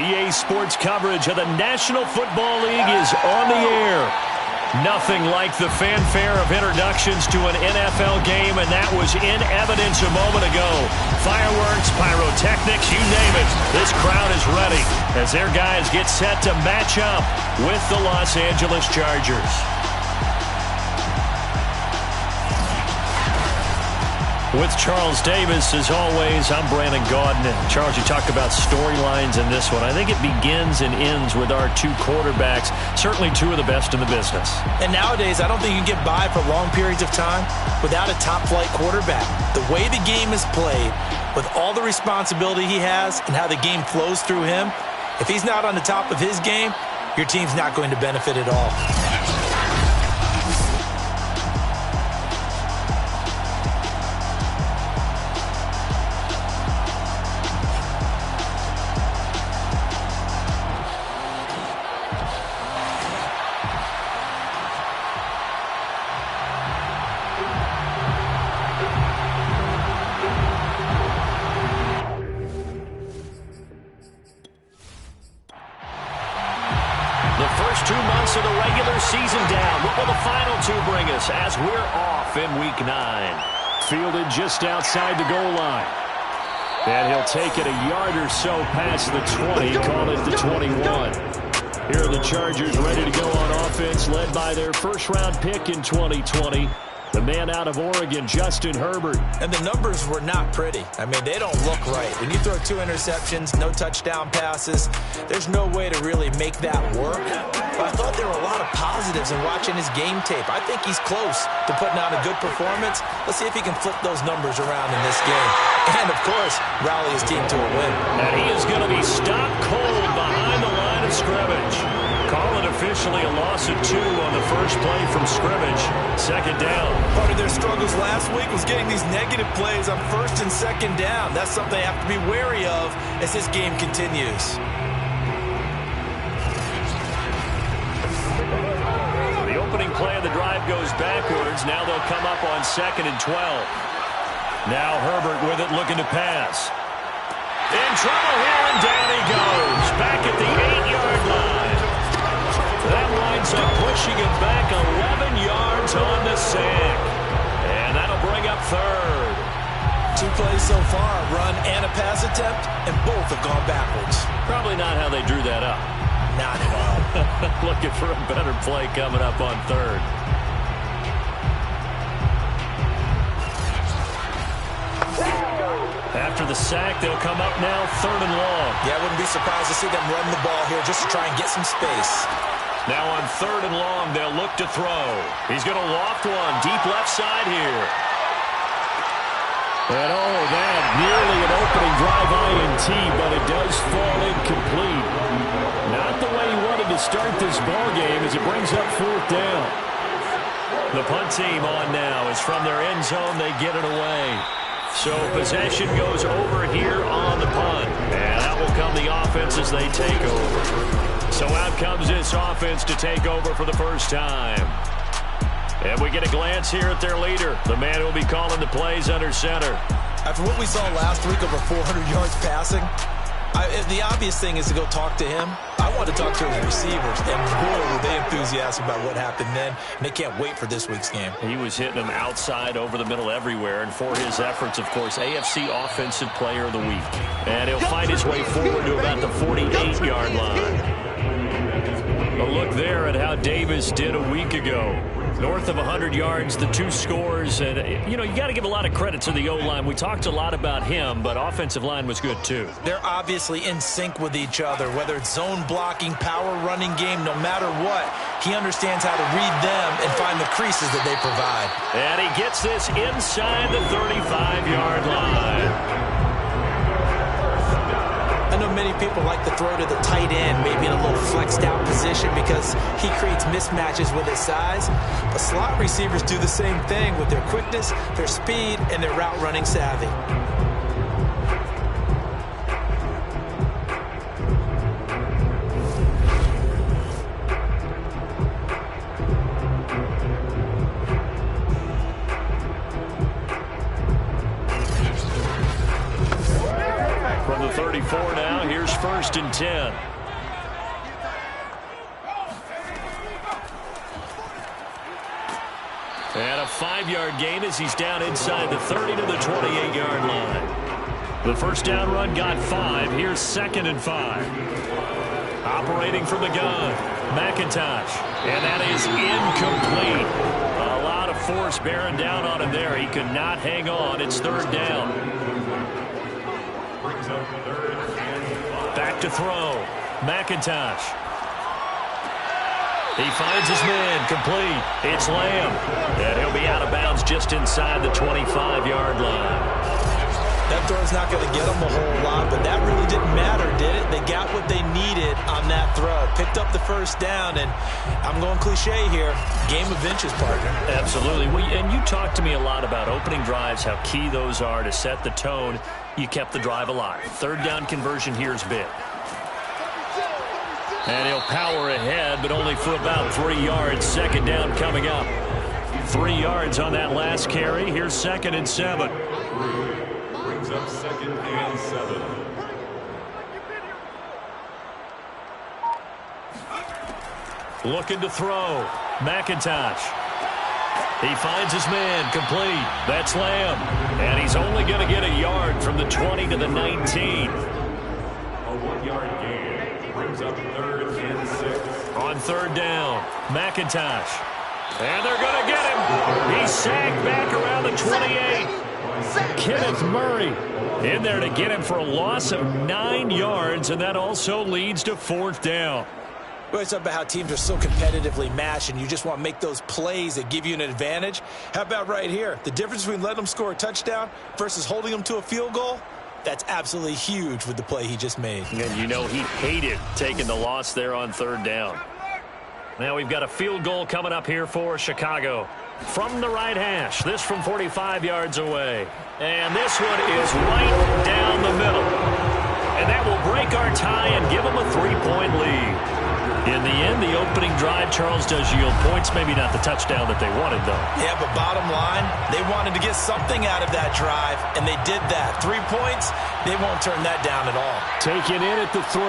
EA Sports coverage of the National Football League is on the air. Nothing like the fanfare of introductions to an NFL game, and that was in evidence a moment ago. Fireworks, pyrotechnics, you name it. This crowd is ready as their guys get set to match up with the Los Angeles Chargers. With Charles Davis, as always, I'm Brandon Gaudin. Charles, you talk about storylines in this one. I think it begins and ends with our two quarterbacks, certainly two of the best in the business. And nowadays, I don't think you can get by for long periods of time without a top-flight quarterback. The way the game is played, with all the responsibility he has and how the game flows through him, if he's not on the top of his game, your team's not going to benefit at all. As we're off in Week 9. Fielded just outside the goal line. And he'll take it a yard or so past the 20, call it the 21. Here are the Chargers ready to go on offense, led by their first-round pick in 2020. The man out of Oregon, Justin Herbert. And the numbers were not pretty. I mean, they don't look right. When you throw 2 interceptions, no touchdown passes, there's no way to really make that work. But I thought there were a lot of positives in watching his game tape. I think he's close to putting out a good performance. Let's see if he can flip those numbers around in this game. And, of course, rally his team to a win. And he is going to be stopped cold behind the line of scrimmage. Call it officially a loss of 2 on the first play from scrimmage. Second down. Part of their struggles last week was getting these negative plays on first and second down. That's something they have to be wary of as this game continues. The opening play of the drive goes backwards. Now they'll come up on 2nd and 12. Now Herbert with it, looking to pass. In trouble here, and down he goes. Back at the 8-yard line. That winds up pushing him back 11 yards on the sack. And that'll bring up 3rd. 2 plays so far, a run and a pass attempt, and both have gone backwards. Probably not how they drew that up. Not at all. Looking for a better play coming up on 3rd. After the sack, they'll come up now 3rd and long. Yeah, I wouldn't be surprised to see them run the ball here just to try and get some space. Now on 3rd and long, they'll look to throw. He's going to loft one deep left side here. And oh, that nearly an opening drive INT, but it does fall incomplete. Not the way he wanted to start this ball game as it brings up 4th down. The punt team on now is from their end zone. They get it away. So possession goes over here on the punt. And out will come the offense as they take over. So out comes this offense to take over for the first time. And we get a glance here at their leader, the man who will be calling the plays under center. After what we saw last week, over 400 yards passing, the obvious thing is to go talk to him. I want to talk to his receivers, and boy, were they enthusiastic about what happened then, and they can't wait for this week's game. He was hitting them outside, over the middle, everywhere, and for his efforts, of course, AFC Offensive Player of the Week. And he'll find his way forward to about the 48-yard line. A look there at how Davis did a week ago. North of 100 yards, the 2 scores. And, you know, you got to give a lot of credit to the O-line. We talked a lot about him, but offensive line was good, too. They're obviously in sync with each other, whether it's zone blocking, power running game, no matter what. He understands how to read them and find the creases that they provide. And he gets this inside the 35-yard line. I know many people like to throw to the tight end, maybe in a little flexed out position because he creates mismatches with his size. But slot receivers do the same thing with their quickness, their speed, and their route running savvy. first and 10. And a 5-yard gain as he's down inside the 30 to the 28-yard line. The first down run got 5. Here's 2nd and 5. Operating from the gun, McIntosh. And that is incomplete. A lot of force bearing down on him there. He could not hang on. It's 3rd down. Back to throw. McIntosh. He finds his man, complete. It's Lamb. And he'll be out of bounds just inside the 25-yard line. That throw's not going to get them a whole lot, but that really didn't matter, did it? They got what they needed on that throw. Picked up the first down, and I'm going cliche here. Game of inches, partner. Absolutely. And you talked to me a lot about opening drives, how key those are to set the tone. You kept the drive alive. 3rd down conversion here is big. And he'll power ahead, but only for about 3 yards. 2nd down coming up. 3 yards on that last carry. Here's 2nd and 7. Brings up 2nd and 7. Looking to throw. McIntosh. He finds his man, complete. That's Lamb. And he's only going to get a yard from the 20 to the 19. A 1-yard gain. Brings up 3rd and 6. On 3rd down, McIntosh. And they're going to get him. He's sacked back around the 28. Kenneth Murray in there to get him for a loss of 9 yards, and that also leads to 4th down. We always talk about how teams are so competitively matched, and you just want to make those plays that give you an advantage. How about right here? The difference between letting them score a touchdown versus holding them to a field goal, that's absolutely huge with the play he just made. And you know he hated taking the loss there on 3rd down. Now we've got a field goal coming up here for Chicago. From the right hash, this from 45 yards away. And this one is right down the middle. And that will break our tie and give them a 3-point lead. In the end, the opening drive, Charles, does yield points. Maybe not the touchdown that they wanted, though. Yeah, but bottom line, they wanted to get something out of that drive, and they did that. 3 points, they won't turn that down at all. Taken in at the 3.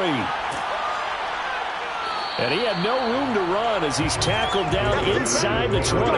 And he had no room to run as he's tackled down inside the 20.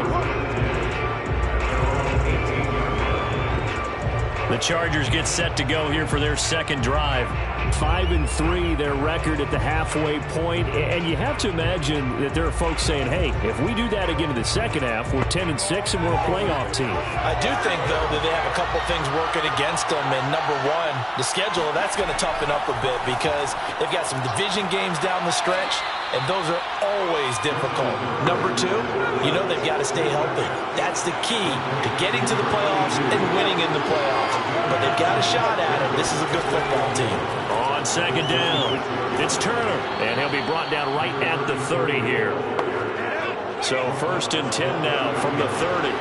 The Chargers get set to go here for their 2nd drive. 5-3, their record at the halfway point. And you have to imagine that there are folks saying, hey, if we do that again in the 2nd half, we're 10-6 and we're a playoff team. I do think, though, that they have a couple things working against them. And number one, the schedule, that's going to toughen up a bit because they've got some division games down the stretch, and those are always difficult. Number two, you know they've got to stay healthy. That's the key to getting to the playoffs and winning in the playoffs. But they've got a shot at it. This is a good football team. On 2nd down, it's Turner, and he'll be brought down right at the 30 here. So 1st and 10 now from the 30.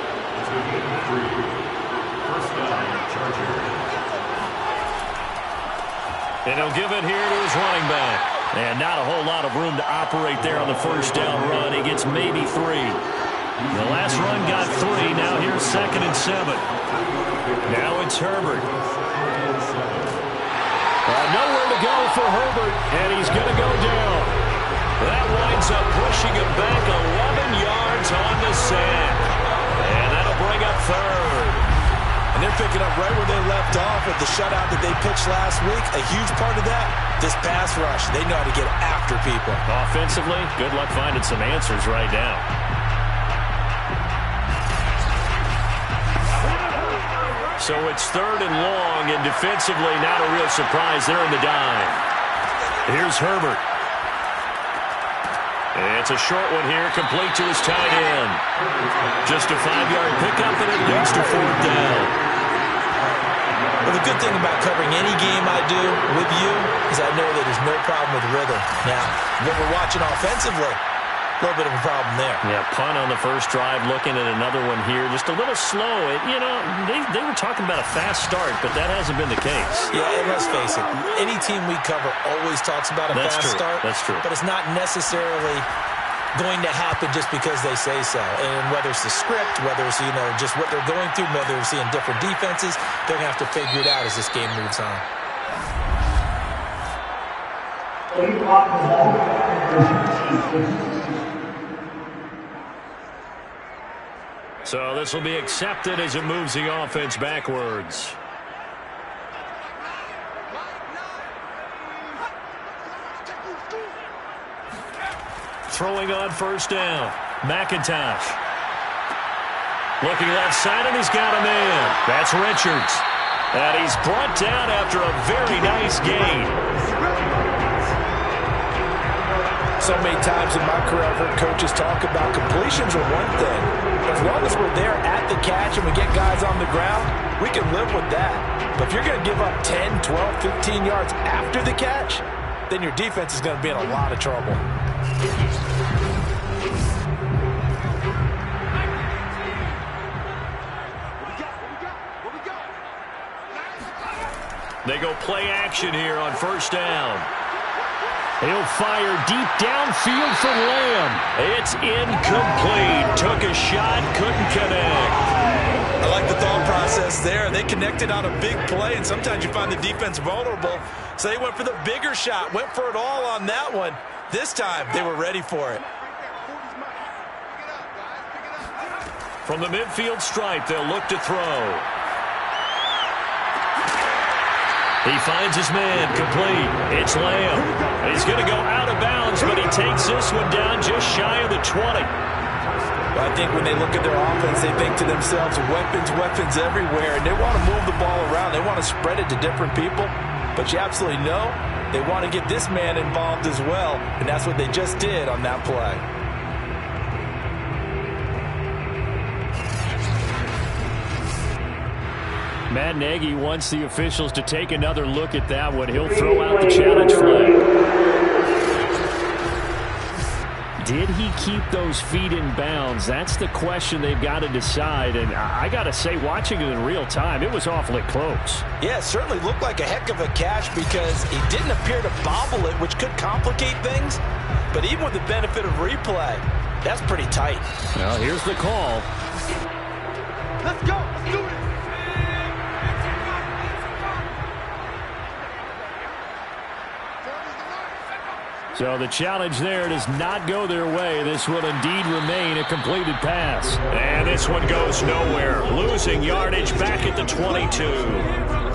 First down, Chargers. And he'll give it here to his running back. And not a whole lot of room to operate there on the first down run. He gets maybe 3. The last run got 3. Now here's 2nd and 7. Now it's Herbert. Nowhere to go for Herbert, and he's going to go down. That winds up pushing him back 11 yards on the sack. And that'll bring up 3rd. And they're picking up right where they left off with the shutout that they pitched last week. A huge part of that, this pass rush. They know how to get after people. Offensively, good luck finding some answers right now. So it's 3rd and long, and defensively not a real surprise. They're in the dive. Here's Herbert. It's a short one here, complete to his tight end. Just a 5-yard pickup, and it leads to 4th down. Well, the good thing about covering any game I do with you is I know that there's no problem with rhythm. Now, what we're watching offensively, a little bit of a problem there. Yeah, punt on the first drive, looking at another one here. Just a little slow. You know, they were talking about a fast start, but that hasn't been the case. Yeah, and let's face it, any team we cover always talks about a fast start. That's true. But it's not necessarily going to happen just because they say so. And whether it's the script, whether it's, you know, just what they're going through, whether they're seeing different defenses, they're going to have to figure it out as this game moves on. So this will be accepted as it moves the offense backwards. Throwing on first down. McIntosh. Looking left side, and he's got a man. That's Richards. And he's brought down after a very nice gain. So many times in my career, I've heard coaches talk about completions are one thing. As long as we're there at the catch and we get guys on the ground, we can live with that. But if you're going to give up 10, 12, 15 yards after the catch, then your defense is going to be in a lot of trouble. They go play action here on first down. He'll fire deep downfield for Lamb. It's incomplete. Took a shot, couldn't connect. I like the thought process there. They connected on a big play, and sometimes you find the defense vulnerable. So they went for the bigger shot, went for it all on that one. This time, they were ready for it. From the midfield stripe, they'll look to throw. He finds his man, complete. It's Lamb. He's going to go out of bounds, but he takes this one down just shy of the 20. Well, I think when they look at their offense, they think to themselves, weapons, weapons everywhere, and they want to move the ball around. They want to spread it to different people, but you absolutely know they want to get this man involved as well, and that's what they just did on that play. Matt Nagy wants the officials to take another look at that one. He'll throw out the challenge flag. Did he keep those feet in bounds? That's the question they've got to decide. And I got to say, watching it in real time, it was awfully close. Yeah, it certainly looked like a heck of a catch because he didn't appear to bobble it, which could complicate things. But even with the benefit of replay, that's pretty tight. Well, here's the call. Let's go. Let's do it. So the challenge there does not go their way. This will indeed remain a completed pass. And this one goes nowhere. Losing yardage back at the 22.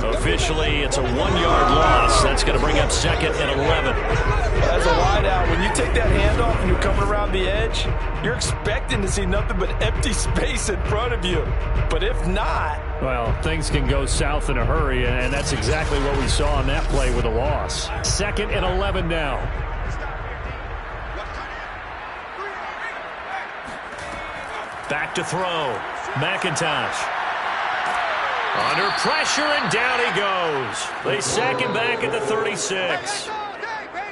Officially, it's a 1-yard loss. That's going to bring up 2nd and 11. As a wideout, when you take that handoff and you're coming around the edge, you're expecting to see nothing but empty space in front of you. But if not... well, things can go south in a hurry, and that's exactly what we saw on that play with a loss. 2nd and 11 now. Back to throw. McIntosh. Under pressure, and down he goes. They sack him back at the 36.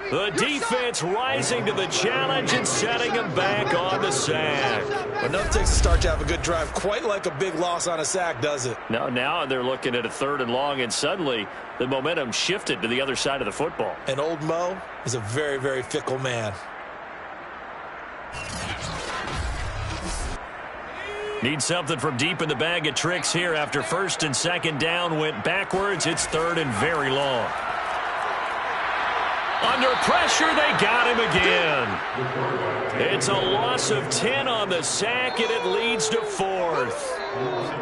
The defense rising to the challenge and setting him back on the sack. But nothing takes a start to have a good drive quite like a big loss on a sack, does it? No, now they're looking at a 3rd and long, and suddenly the momentum shifted to the other side of the football. And old Mo is a very, very fickle man. Need something from deep in the bag of tricks here after 1st and 2nd down went backwards. It's 3rd and very long. Under pressure, they got him again. It's a loss of 10 on the sack, and it leads to 4th.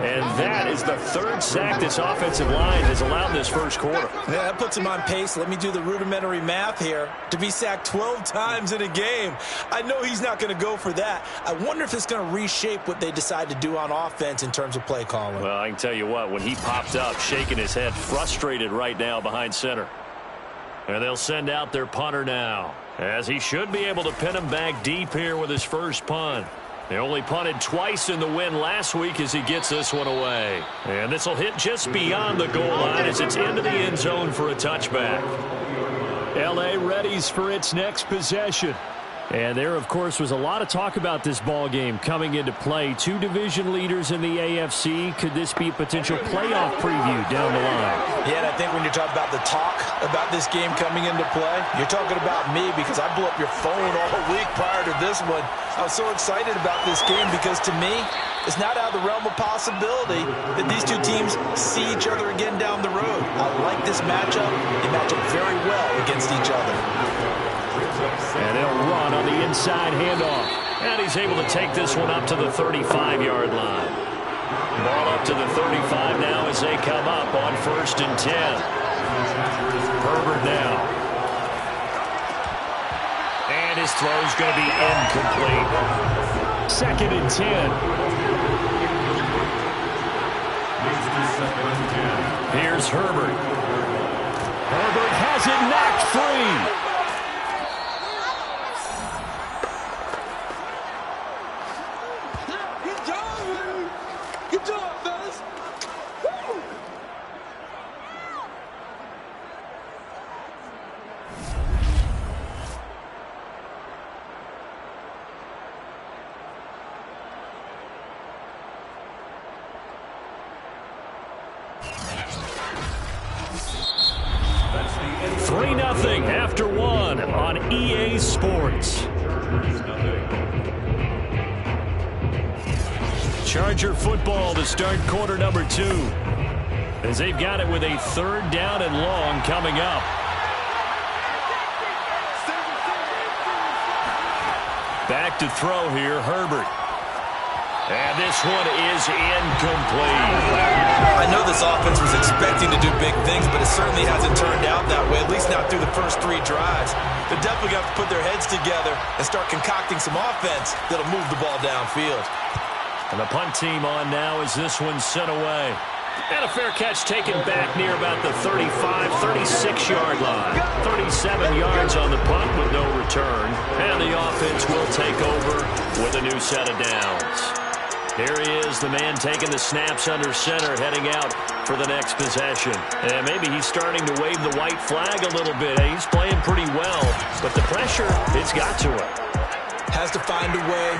And that is the 3rd sack this offensive line has allowed this first quarter. Yeah, that puts him on pace. Let me do the rudimentary math here. To be sacked 12 times in a game, I know he's not going to go for that. I wonder if it's going to reshape what they decide to do on offense in terms of play calling. Well, I can tell you what, when he popped up, shaking his head, frustrated right now behind center. And they'll send out their punter now, as he should be able to pin him back deep here with his first punt. They only punted twice in the win last week as he gets this one away. And this will hit just beyond the goal line as it's into the end zone for a touchback. L.A. readies for its next possession. And there, of course, was a lot of talk about this ball game coming into play. Two division leaders in the AFC. Could this be a potential playoff preview down the line? Yeah, and I think when you're talking about the talk about this game coming into play, you're talking about me because I blew up your phone all week prior to this one. I was so excited about this game because, to me, it's not out of the realm of possibility that these two teams see each other again down the road. I like this matchup. They match up very well against each other. And they'll run on the inside handoff. And he's able to take this one up to the 35-yard line. Ball up to the 35 now as they come up on 1st and 10. Herbert now. And his throw's going to be incomplete. 2nd and 10. Here's Herbert. Herbert has it knocked free. Good job, fellas. Woo! That's the end. 3-0 after 1 on EA Sports. Charger football to start quarter number 2. As they've got it with a 3rd down and long coming up. Back to throw here, Herbert. And this one is incomplete. I know this offense was expecting to do big things, but it certainly hasn't turned out that way, at least not through the first 3 drives. They're definitely going to have to put their heads together and start concocting some offense that'll move the ball downfield. And the punt team on now as this one's sent away. And a fair catch taken back near about the 35, 36-yard line. 37 yards on the punt with no return. And the offense will take over with a new set of downs. Here he is, the man taking the snaps under center, heading out for the next possession. And maybe he's starting to wave the white flag a little bit. He's playing pretty well, but the pressure, it's got to him. Has to find a way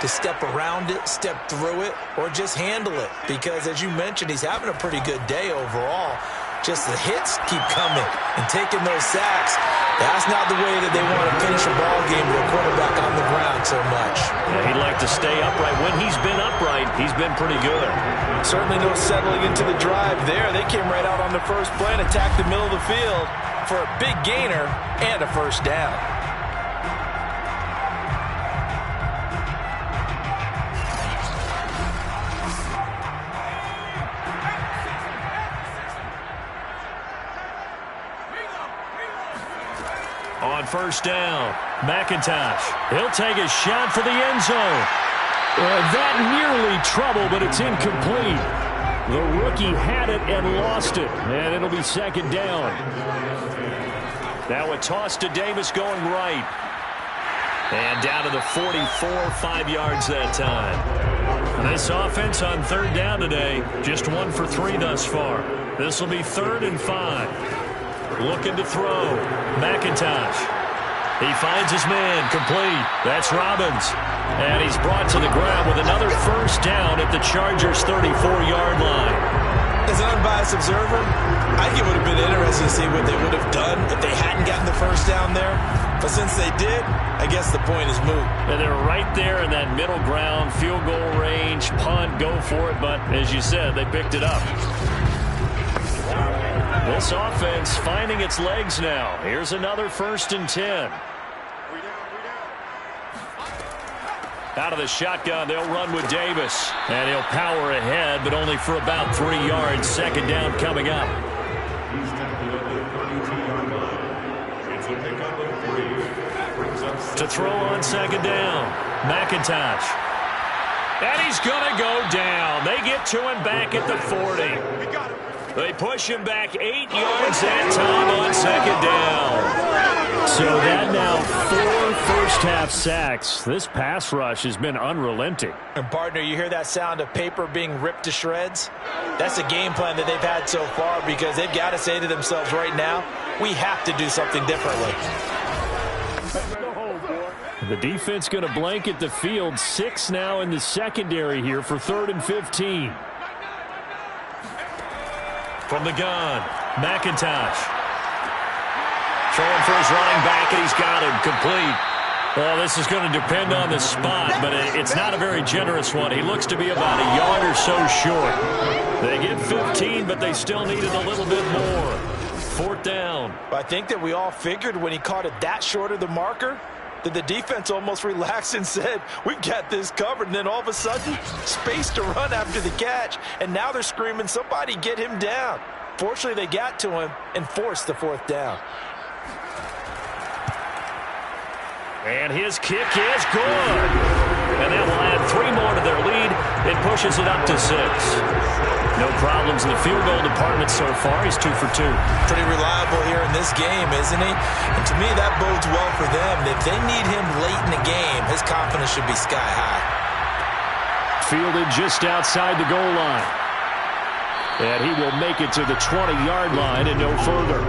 to step around it, step through it, or just handle it. Because, as you mentioned, he's having a pretty good day overall. Just the hits keep coming and taking those sacks. That's not the way that they want to finish a ball game with a quarterback on the ground so much. Yeah, he'd like to stay upright. When he's been upright, he's been pretty good. Certainly no settling into the drive there. They came right out on the first play and attacked the middle of the field for a big gainer and a 1st down. On 1st down, McIntosh. He'll take a shot for the end zone. That nearly trouble, but it's incomplete. The rookie had it and lost it, and it'll be 2nd down. Now a toss to Davis going right. And down to the 44, 5 yards that time. This offense on 3rd down today, just 1 for 3 thus far. This will be 3rd and 5. Looking to throw. McIntosh. He finds his man. Complete. That's Robbins. And he's brought to the ground with another 1st down at the Chargers' 34-yard line. As an unbiased observer, I think it would have been interesting to see what they would have done if they hadn't gotten the 1st down there. But since they did, I guess the point is moot. And they're right there in that middle ground, field goal range, punt, go for it. But as you said, they picked it up. This offense finding its legs now. Here's another 1st and 10. Out of the shotgun, they'll run with Davis. And he'll power ahead, but only for about 3 yards. 2nd down coming up. He's tackled at the 32-yard line. It's a pickup of 3. To throw on 2nd down, McIntosh. And he's going to go down. They get to him back at the 40. We got him. They push him back 8 yards that time on 2nd down. So that now 4 first-half sacks. This pass rush has been unrelenting. And, partner, you hear that sound of paper being ripped to shreds? That's a game plan that they've had so far because they've got to say to themselves right now, we have to do something differently. The defense going to blanket the field. 6 now in the secondary here for 3rd and 15. From the gun, McIntosh. Throwing for his running back, and he's got him complete. Well, this is going to depend on the spot, but it's not a very generous one. He looks to be about a yard or so short. They get 15, but they still needed a little bit more. 4th down. I think that we all figured when he caught it that short of the marker that the defense almost relaxed and said, we've got this covered. And then all of a sudden, space to run after the catch. And now they're screaming, somebody get him down. Fortunately, they got to him and forced the 4th down. And his kick is good. And that will add 3 more to their lead. It pushes it up to 6. No problems in the field goal department so far. He's 2 for 2. Pretty reliable here in this game, isn't he? And to me, that bodes well for them. If they need him late in the game, his confidence should be sky high. Fielded just outside the goal line. And he will make it to the 20-yard line and no further.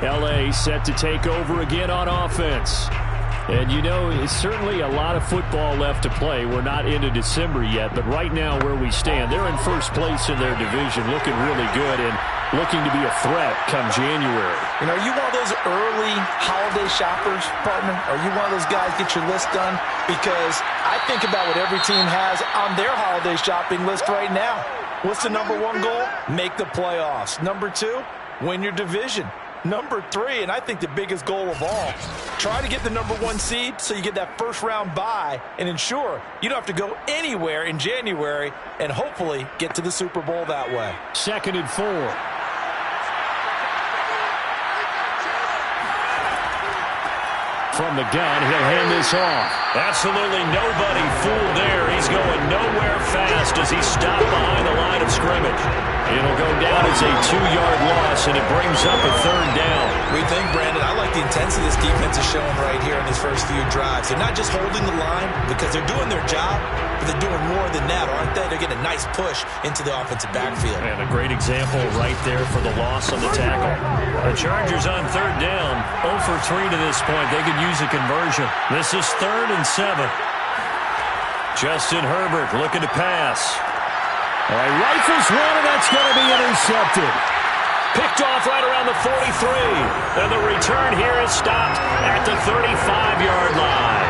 LA set to take over again on offense. And, you know, it's certainly a lot of football left to play. We're not into December yet, but right now where we stand, they're in first place in their division, looking really good and looking to be a threat come January. You know, are you one of those early holiday shoppers, partner? Are you one of those guys get your list done? Because I think about what every team has on their holiday shopping list right now. What's the number 1 goal? Make the playoffs. Number 2, win your division. Number 3, and I think the biggest goal of all, try to get the number 1 seed so you get that first-round bye and ensure you don't have to go anywhere in January and hopefully get to the Super Bowl that way. 2nd and 4. From the gun, he'll hand this off. Absolutely nobody fooled there. He's going nowhere fast as he stopped behind the line of scrimmage. It'll go down as a 2-yard loss, and it brings up a 3rd down. We think, Brandon, I like the intensity this defense is showing right here in these first few drives. They're not just holding the line because they're doing their job, but they're doing more than that, aren't they? They're getting a nice push into the offensive backfield. And a great example right there for the loss on the tackle. The Chargers on 3rd down, 0 for 3 to this point. They could use a conversion. This is 3rd and 7. Justin Herbert looking to pass. All right, rifles one, and that's going to be intercepted. Picked off right around the 43. And the return here is stopped at the 35-yard line.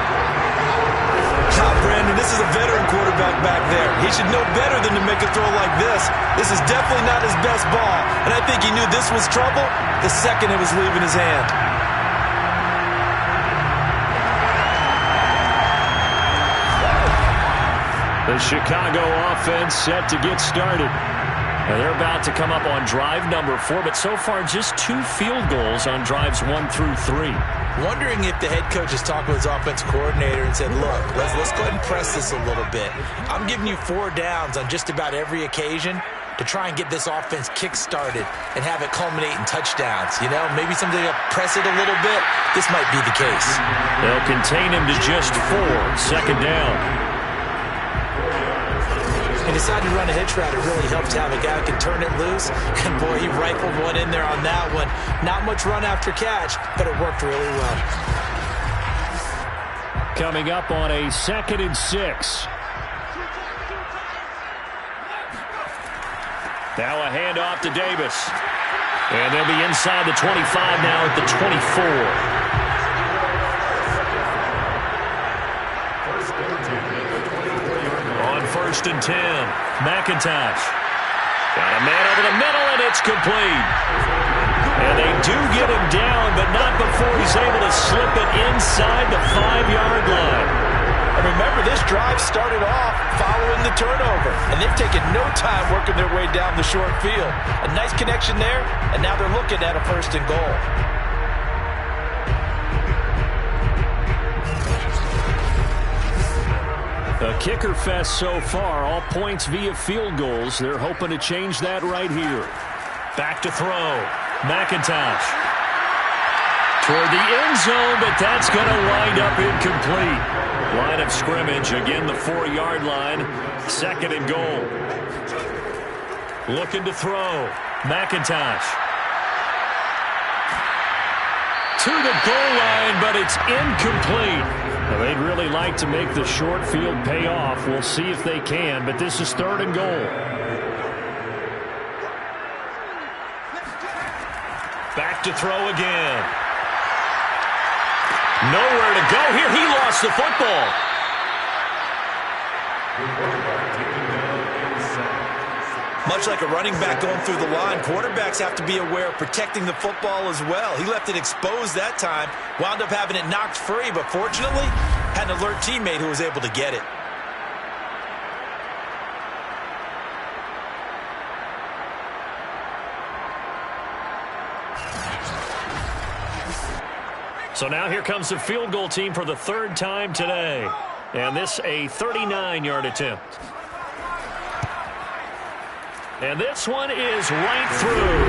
Now, Brandon, this is a veteran quarterback back there. He should know better than to make a throw like this. This is definitely not his best ball. And I think he knew this was trouble the second it was leaving his hand. The Chicago offense set to get started. And they're about to come up on drive number 4, but so far just 2 field goals on drives 1 through 3. Wondering if the head coach has talked with his offensive coordinator and said, look, let's go ahead and press this a little bit. I'm giving you 4 downs on just about every occasion to try and get this offense kick-started and have it culminate in touchdowns. You know, maybe something to press it a little bit. This might be the case. They'll contain him to just 4. 2nd down. He decided to run a hitch route. It really helps to have a guy who can turn it loose. And, boy, he rifled one in there on that one. Not much run after catch, but it worked really well. Coming up on a 2nd and 6. Now a handoff to Davis. And they'll be inside the 25 now at the 24. 1st and 10. McIntosh. Got a man over the middle, and it's complete. And they do get him down, but not before he's able to slip it inside the 5-yard line. And remember, this drive started off following the turnover, and they've taken no time working their way down the short field. A nice connection there, and now they're looking at a 1st and goal. A kicker fest so far, all points via field goals. They're hoping to change that right here. Back to throw. McIntosh. Toward the end zone, but that's going to wind up incomplete. Line of scrimmage, again the 4-yard line. 2nd and goal. Looking to throw. McIntosh. to the goal line, but it's incomplete. Well, they'd really like to make the short field pay off. We'll see if they can, but this is 3rd and goal. Back to throw again. Nowhere to go here. He lost the football. Much like a running back going through the line, quarterbacks have to be aware of protecting the football as well. He left it exposed that time, wound up having it knocked free, but fortunately had an alert teammate who was able to get it. So now here comes the field goal team for the 3rd time today. And this a 39-yard attempt. And this one is right through.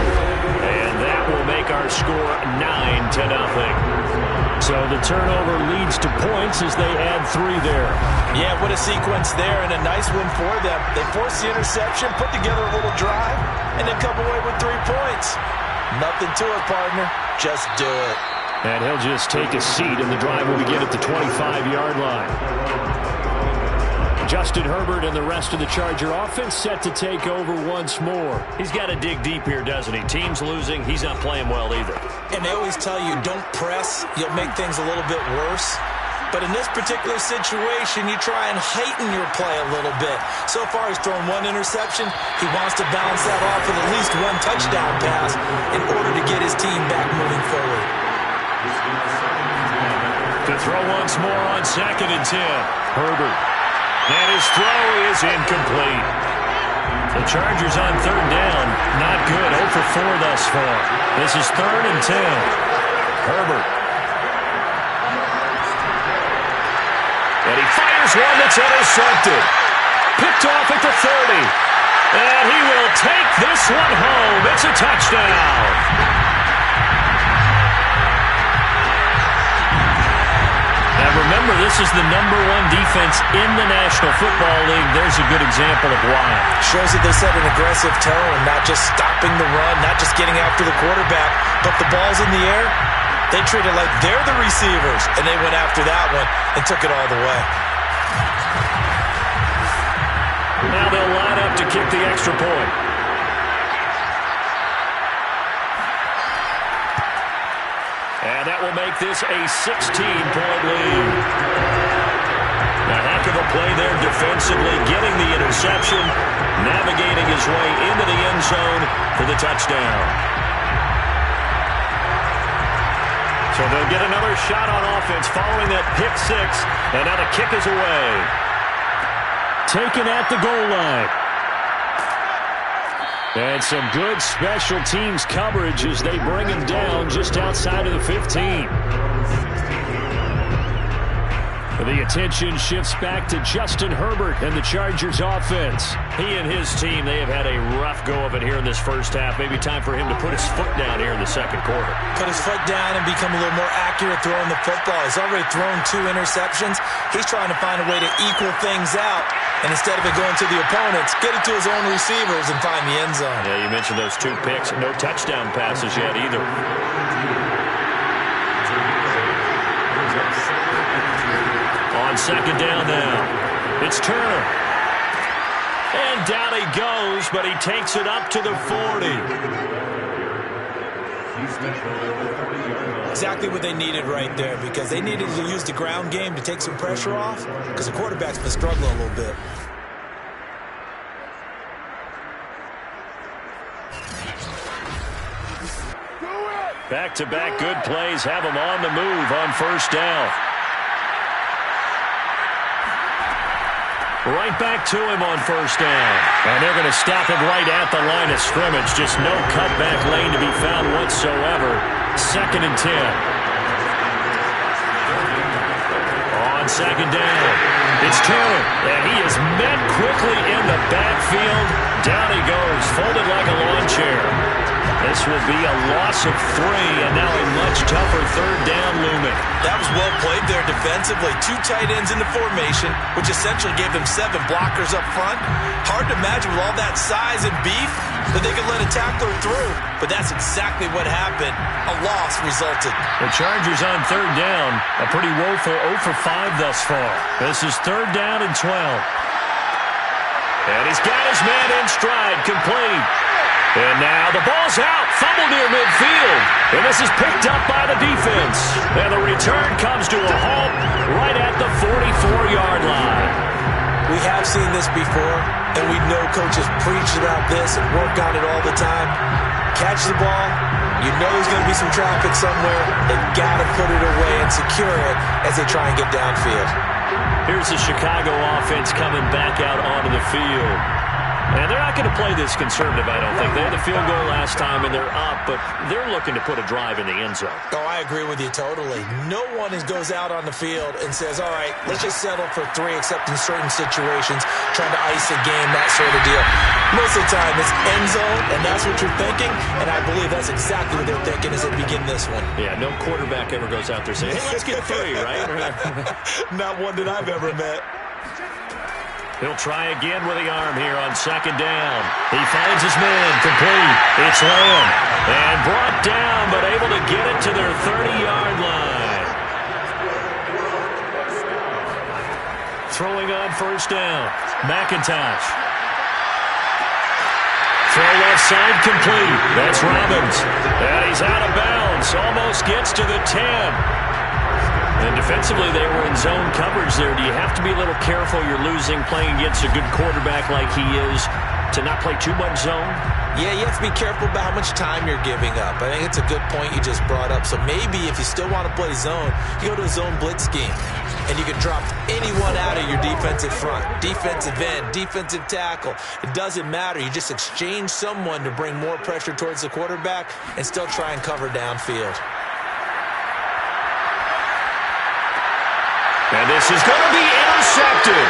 And that will make our score 9-0. So the turnover leads to points as they add 3 there. Yeah, what a sequence there, and a nice one for them. They forced the interception, put together a little drive, and then come away with 3 points. Nothing to it, partner. Just do it. And he'll just take a seat, and the drive will begin at the 25-yard line. Justin Herbert and the rest of the Charger offense set to take over once more. He's got to dig deep here, doesn't he? Team's losing. He's not playing well either. And they always tell you, don't press. You'll make things a little bit worse. But in this particular situation, you try and heighten your play a little bit. So far, he's thrown 1 interception. He wants to balance that off with at least 1 touchdown pass in order to get his team back moving forward. To throw once more on 2nd and 10. Herbert. And his throw is incomplete. The Chargers on 3rd down. Not good. 0 for 4 thus far. This is 3rd and 10. Herbert. And he fires one that's intercepted. Picked off at the 30. And he will take this one home. It's a touchdown. Now remember, this is the #1 defense in the National Football League. There's a good example of why. Shows that they set an aggressive tone, not just stopping the run, not just getting after the quarterback, but the ball's in the air. They treat it like they're the receivers, and they went after that one and took it all the way. Now they'll line up to kick the extra point. And that will make this a 16-point lead. A heck of a play there defensively, getting the interception, navigating his way into the end zone for the touchdown. So they'll get another shot on offense following that pick 6, and now the kick is away. Taken at the goal line. And some good special teams coverage as they bring him down just outside of the 15. The attention shifts back to Justin Herbert and the Chargers offense. He and his team, they have had a rough go of it here in this first half. Maybe time for him to put his foot down here in the second quarter. Put his foot down and become a little more accurate throwing the football. He's already thrown 2 interceptions. He's trying to find a way to equal things out. And instead of it going to the opponents, get it to his own receivers and find the end zone. Yeah, you mentioned those 2 picks. No touchdown passes yet either. On 2nd down now. It's Turner. And down he goes, but he takes it up to the 40. Exactly what they needed right there, because they needed to use the ground game to take some pressure off, because the quarterback's been struggling a little bit. Back-to-back good plays have him on the move on 1st down. Right back to him on 1st down. And they're going to stop him right at the line of scrimmage. Just no cutback lane to be found whatsoever. 2nd and 10. On 2nd down, it's Turner. And he is met quickly in the backfield. Down he goes, folded like a lawn chair. This will be a loss of 3, and now a much tougher 3rd down looming. open. That was well played there defensively. 2 tight ends in the formation, which essentially gave them 7 blockers up front. Hard to imagine with all that size and beef that they could let a tackler through. But that's exactly what happened. A loss resulted. The Chargers on 3rd down. A pretty woeful 0 for 5 thus far. This is 3rd down and 12. And he's got his man in stride, complete. And now the ball's out, fumble near midfield. And this is picked up by the defense. And the return comes to a halt right at the 44-yard line. We have seen this before, and we know coaches preach about this and work on it all the time. Catch the ball, you know there's going to be some traffic somewhere. They've got to put it away and secure it as they try and get downfield. Here's the Chicago offense coming back out onto the field. And they're not going to play this conservative, I don't think. They had the field goal last time, and they're up, but they're looking to put a drive in the end zone. Oh, I agree with you totally. No one goes out on the field and says, all right, let's just settle for 3, except in certain situations, trying to ice a game, that sort of deal. Most of the time, it's end zone, and that's what you're thinking, and I believe that's exactly what they're thinking as they begin this one. Yeah, no quarterback ever goes out there saying, hey, let's get 3, right? Not one that I've ever met. He'll try again with the arm here on 2nd down. He finds his man, complete. It's Lamb. And brought down, but able to get it to their 30-yard line. Throwing on 1st down. McIntosh. Throw left side, complete. That's Robbins. And he's out of bounds. Almost gets to the 10. And defensively, they were in zone coverage there. Do you have to be a little careful? You're losing, playing against a good quarterback like he is, to not play too much zone? Yeah, you have to be careful about how much time you're giving up. I think it's a good point you just brought up. So maybe if you still want to play zone, you go to a zone blitz scheme. And you can drop anyone out of your defensive front. Defensive end, defensive tackle. It doesn't matter. You just exchange someone to bring more pressure towards the quarterback and still try and cover downfield. And this is going to be intercepted.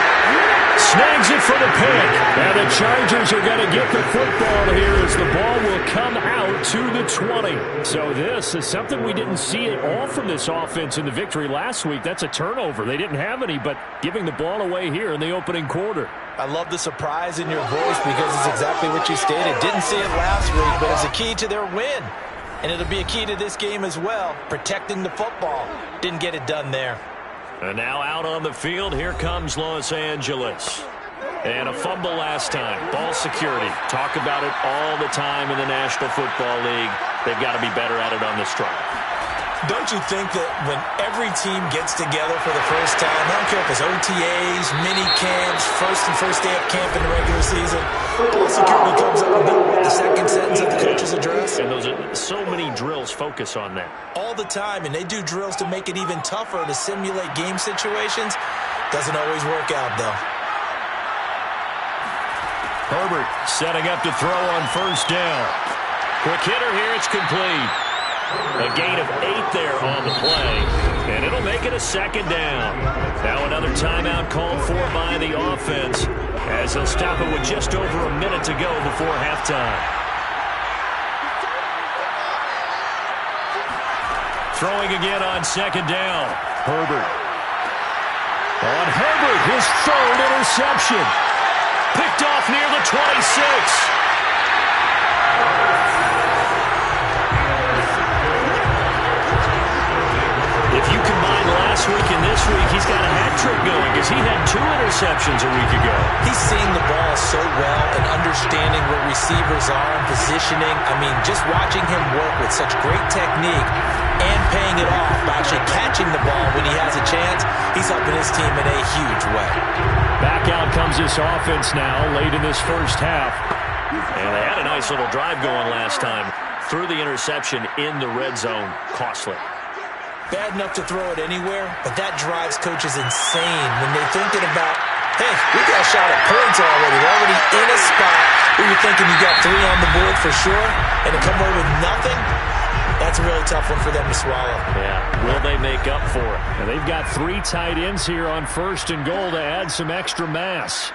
Snags it for the pick. And the Chargers are going to get the football here as the ball will come out to the 20. So this is something we didn't see at all from this offense in the victory last week. That's a turnover. They didn't have any, but giving the ball away here in the opening quarter. I love the surprise in your voice because it's exactly what you stated. Didn't see it last week, but it's a key to their win. And it'll be a key to this game as well, protecting the football. Didn't get it done there. And now out on the field, here comes Los Angeles. And a fumble last time. Ball security. Talk about it all the time in the National Football League. They've got to be better at it on this drive. Don't you think that when every team gets together for the first time, I don't care if it's OTAs, mini camps, first day of camp in the regular season, ball security comes up about the second sentence of the coach's address? And those are so many drills focus on that. All the time, and they do drills to make it even tougher to simulate game situations. Doesn't always work out, though. Herbert setting up to throw on 1st down. Quick hitter here, it's complete. A gain of 8 there on the play, and it'll make it a 2nd down. Now another timeout called for by the offense as they'll stop it with just over a minute to go before halftime. Throwing again on 2nd down. Herbert. On Herbert, his 3rd interception. Picked off near the 26. If you combine last week and this week, he's got a hat trick going because he had 2 interceptions a week ago. He's seeing the ball so well and understanding where receivers are and positioning. I mean, just watching him work with such great technique and paying it off by actually catching the ball when he has a chance, he's helping his team in a huge way. Back out comes this offense now late in this first half. And they had a nice little drive going last time. Threw the interception in the red zone. Costly. Bad enough to throw it anywhere, but that drives coaches insane when they're thinking about, hey, we got a shot at points already. We're already in a spot where you're thinking you got 3 on the board for sure, and to come away with nothing, that's a really tough one for them to swallow. Yeah, will they make up for it? And they've got 3 tight ends here on 1st and goal to add some extra mass.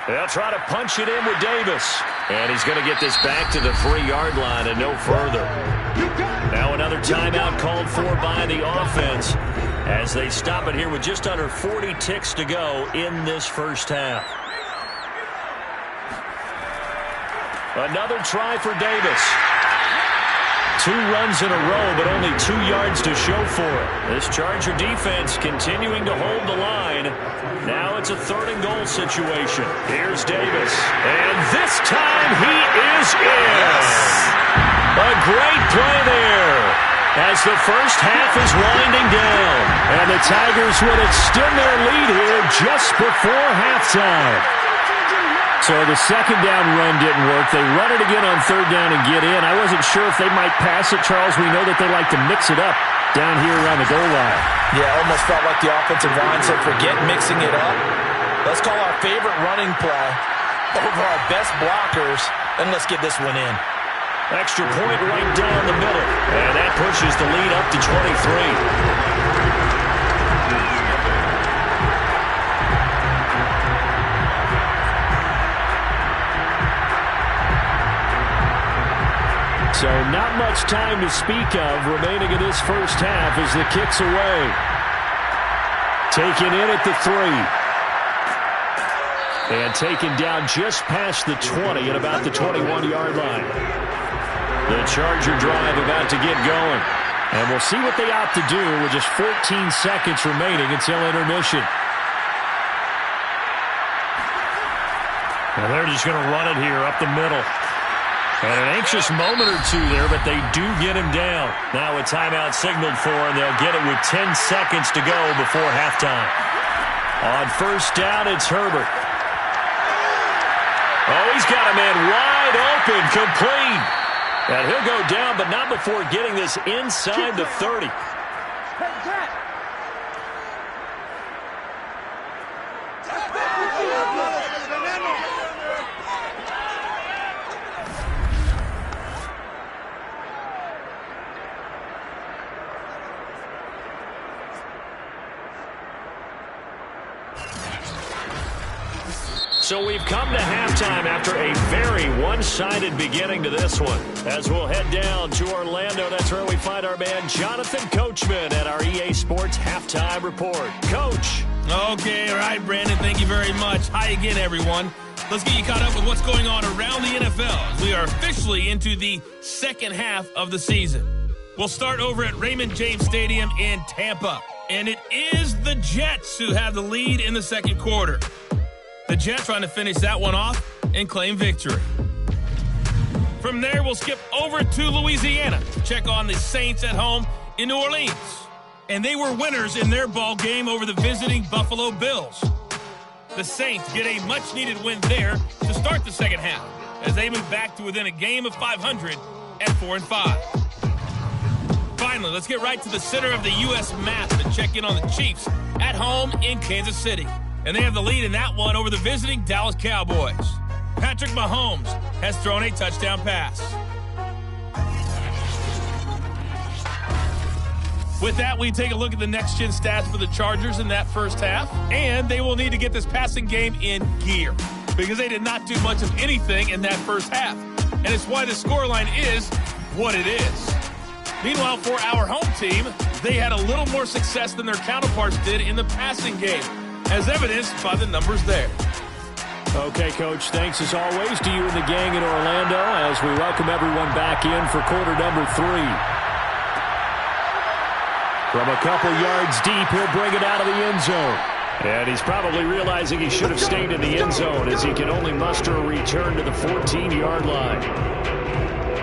They'll try to punch it in with Davis. And he's going to get this back to the 3-yard line and no further. Now another timeout called for by the offense as they stop it here with just under 40 ticks to go in this first half. Another try for Davis. 2 runs in a row, but only 2 yards to show for it. This Charger defense continuing to hold the line. Now it's a 3rd and goal situation. Here's Davis. And this time he is in. A great play there as the first half is winding down. And the Tigers would extend their lead here just before halftime. So the second down run didn't work. They run it again on 3rd down and get in. I wasn't sure if they might pass it, Charles. We know that they like to mix it up down here around the goal line. Yeah, almost felt like the offensive line said, forget mixing it up. Let's call our favorite running play over our best blockers, and let's get this one in. Extra point right down the middle. And that pushes the lead up to 23. So not much time to speak of remaining in this first half as the kick's away. Taken in at the 3. And taken down just past the 20 at about the 21-yard line. The Charger drive about to get going. And we'll see what they opt to do with just 14 seconds remaining until intermission. And they're just going to run it here up the middle. And an anxious moment or two there, but they do get him down. Now a timeout signaled for, and they'll get it with 10 seconds to go before halftime. On first down, it's Herbert. Oh, he's got a man wide open, complete. And he'll go down, but not before getting this inside the 30. So we've come to halftime after a very one-sided beginning to this one. As we'll head down to Orlando, that's where we find our man Jonathan Coachman at our EA Sports Halftime Report. Coach. Okay, all right, Brandon, thank you very much. Hi again, everyone. Let's get you caught up with what's going on around the NFL. We are officially into the second half of the season. We'll start over at Raymond James Stadium in Tampa. And it is the Jets who have the lead in the second quarter. The Jets trying to finish that one off and claim victory. From there, we'll skip over to Louisiana to check on the Saints at home in New Orleans. And they were winners in their ball game over the visiting Buffalo Bills. The Saints get a much-needed win there to start the second half as they move back to within a game of 500 at 4-5. Finally, let's get right to the center of the U.S. map to check in on the Chiefs at home in Kansas City. And they have the lead in that one over the visiting Dallas Cowboys. Patrick Mahomes has thrown a touchdown pass. With that, we take a look at the next-gen stats for the Chargers in that first half. And they will need to get this passing game in gear because they did not do much of anything in that first half. And it's why the scoreline is what it is. Meanwhile, for our home team, they had a little more success than their counterparts did in the passing game, as evidenced by the numbers there. Okay, Coach, thanks as always to you and the gang in Orlando as we welcome everyone back in for quarter number 3. From a couple yards deep, he'll bring it out of the end zone. And he's probably realizing he should have stayed in the end zone as he can only muster a return to the 14-yard line.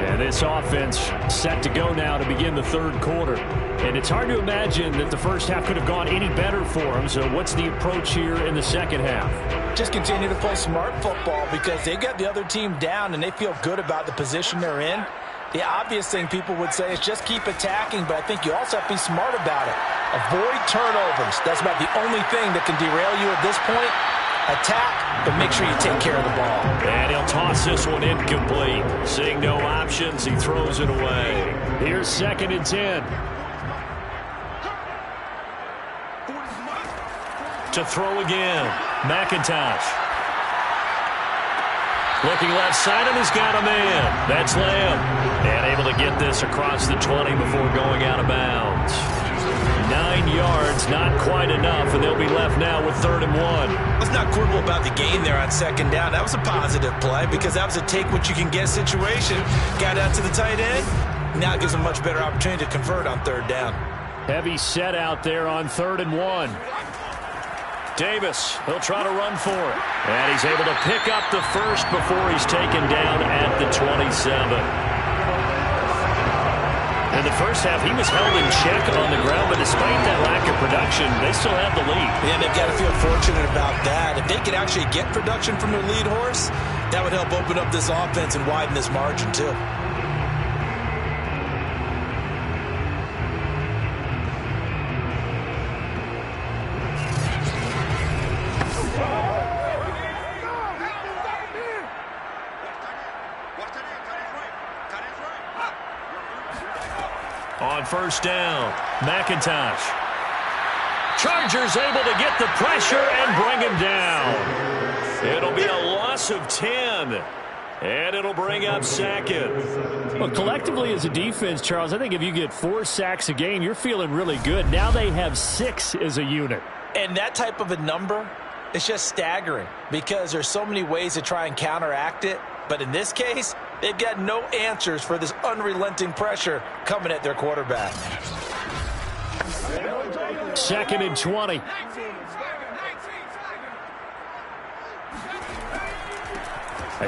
And this offense set to go now to begin the third quarter. And it's hard to imagine that the first half could have gone any better for them. So what's the approach here in the second half? Just continue to play smart football because they got the other team down and they feel good about the position they're in. The obvious thing people would say is just keep attacking, but I think you also have to be smart about it. Avoid turnovers. That's about the only thing that can derail you at this point. Attack, but make sure you take care of the ball. And he'll toss this one incomplete. Seeing no options, he throws it away. Here's 2nd and 10. To throw again, McIntosh. Looking left side, and he's got a man. That's Lamb. And able to get this across the 20 before going out of bounds. 9 yards, not quite enough, and they'll be left now with 3rd and 1. Let's not quibble about the gain there on 2nd down. That was a positive play because that was a take-what-you-can-get situation. Got out to the tight end. Now it gives him a much better opportunity to convert on 3rd down. Heavy set out there on 3rd and 1. Davis, he'll try to run for it. And he's able to pick up the first before he's taken down at the 27. In the first half, he was held in check on the ground, but despite that lack of production, they still have the lead. Yeah, they've got to feel fortunate about that. If they could actually get production from their lead horse, that would help open up this offense and widen this margin, too. On 1st down, McIntosh. Chargers able to get the pressure and bring him down. It'll be a loss of 10. And it'll bring up 2nd. Well, collectively as a defense, Charles, I think if you get 4 sacks a game, you're feeling really good. Now they have 6 as a unit. And that type of a number is just staggering because there's so many ways to try and counteract it. But in this case, they've got no answers for this unrelenting pressure coming at their quarterback. 2nd and 20.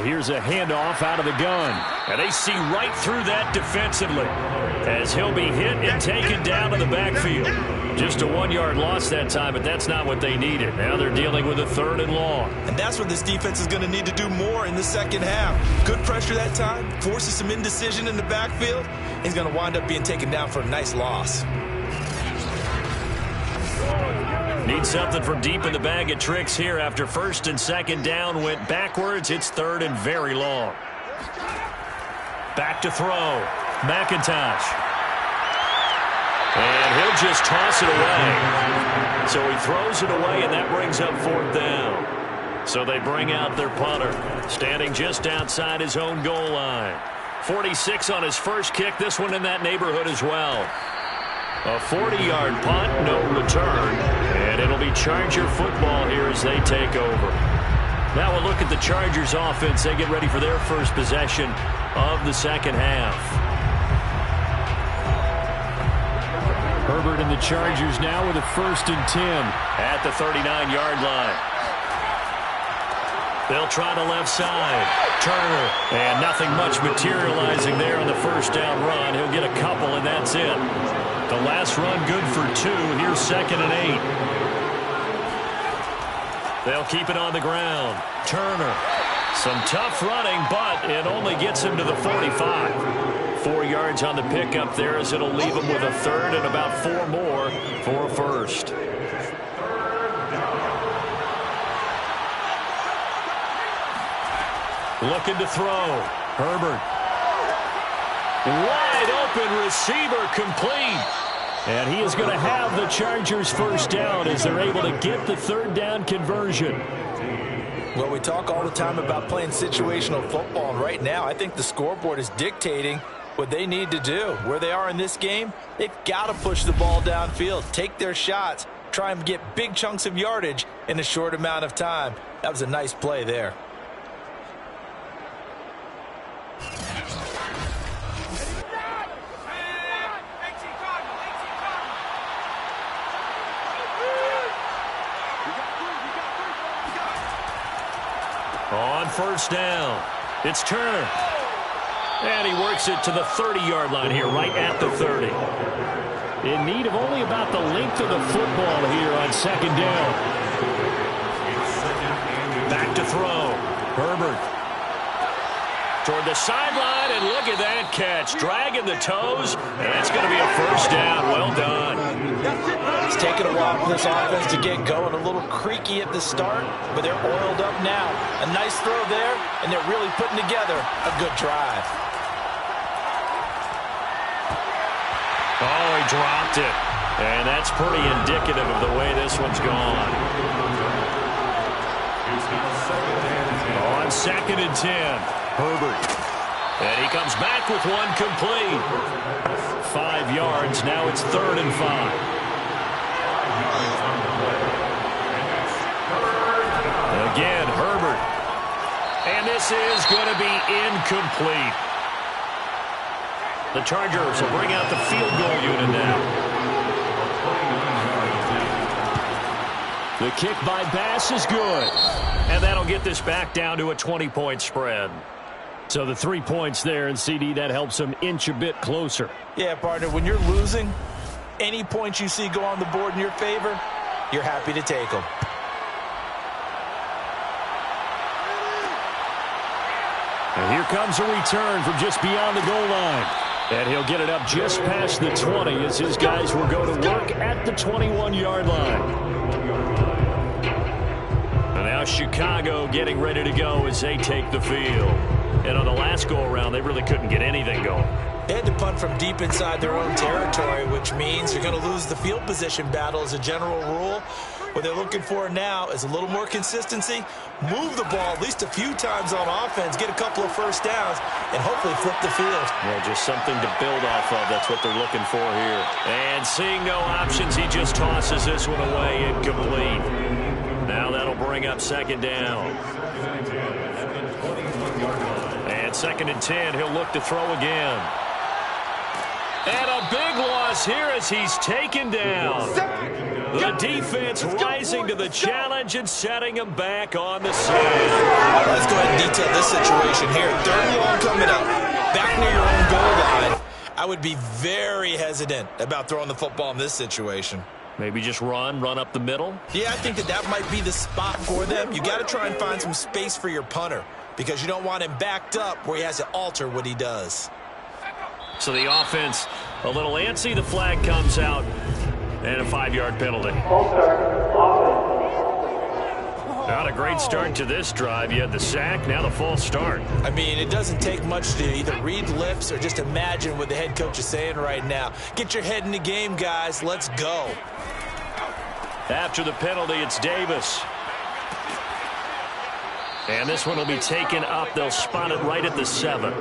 Here's a handoff out of the gun. And they see right through that defensively as he'll be hit and taken down to the backfield. Just a 1-yard loss that time, but that's not what they needed. Now they're dealing with a 3rd and long. And that's what this defense is going to need to do more in the 2nd half. Good pressure that time, forces some indecision in the backfield. He's going to wind up being taken down for a nice loss. Need something from deep in the bag of tricks here after 1st and 2nd down went backwards. It's 3rd and very long. Back to throw. McIntosh. And he'll just toss it away. So he throws it away, and that brings up 4th down. So they bring out their punter, standing just outside his own goal line. 46 on his first kick, this one in that neighborhood as well. A 40-yard punt, no return, and it'll be Charger football here as they take over. Now we'll look at the Chargers offense. They get ready for their first possession of the 2nd half. Herbert and the Chargers now with a 1st and 10. At the 39-yard line. They'll try the left side. Turner. And nothing much materializing there on the 1st down run. He'll get a couple, and that's it. The last run good for 2. Here's 2nd and 8. They'll keep it on the ground. Turner. Some tough running, but it only gets him to the 45. 4 yards on the pickup there as it'll leave him with a 3rd and about 4 more for a 1st. Looking to throw. Herbert. Wide open receiver complete. And he is going to have the Chargers 1st down as they're able to get the 3rd down conversion. Well, we talk all the time about playing situational football, and right now I think the scoreboard is dictating what they need to do. Where they are in this game, they've got to push the ball downfield, take their shots, try and get big chunks of yardage in a short amount of time. That was a nice play there. On 1st down, it's Turner. And he works it to the 30-yard line here, right at the 30. In need of only about the length of the football here on 2nd down. Back to throw. Herbert. Toward the sideline, and look at that catch. Dragging the toes, and it's going to be a 1st down. Well done. It's taken a while for this offense to get going. A little creaky at the start, but they're oiled up now. A nice throw there, and they're really putting together a good drive. Oh, he dropped it. And that's pretty indicative of the way this one's gone. It's now 2nd and 10. On 2nd and 10, Herbert. And he comes back with one complete. 5 yards. Now it's 3rd and 5. Again, Herbert. And this is going to be incomplete. The Chargers will bring out the field goal unit now. The kick by Bass is good. And that'll get this back down to a 20-point spread. So the 3 points there, and CD, that helps them inch a bit closer. Yeah, partner, when you're losing, any points you see go on the board in your favor, you're happy to take them. And here comes a return from just beyond the goal line. And he'll get it up just past the 20 as his guys will go to work at the 21-yard line. And now Chicago getting ready to go as they take the field. And on the last go-around, they really couldn't get anything going. They had to punt from deep inside their own territory, which means you're going to lose the field position battle as a general rule. What they're looking for now is a little more consistency, move the ball at least a few times on offense, get a couple of first downs, and hopefully flip the field. Well, just something to build off of. That's what they're looking for here. And seeing no options, he just tosses this one away, incomplete. Now that'll bring up 2nd down. And 2nd and 10, he'll look to throw again. And a big loss here as he's taken down. The defense rising to the challenge and setting him back on the side. Let's go ahead and detail this situation here. 3rd and long coming up. Back near your own goal line. I would be very hesitant about throwing the football in this situation. Maybe just run up the middle? Yeah, I think that might be the spot for them. You got to try and find some space for your punter because you don't want him backed up where he has to alter what he does. So the offense a little antsy. The flag comes out and a 5-yard penalty. Not a great start to this drive. You had the sack, now the false start. I mean, it doesn't take much to either read lips or just imagine what the head coach is saying right now. Get your head in the game, guys. Let's go. After the penalty, it's Davis. And this one will be taken up. They'll spot it right at the 7.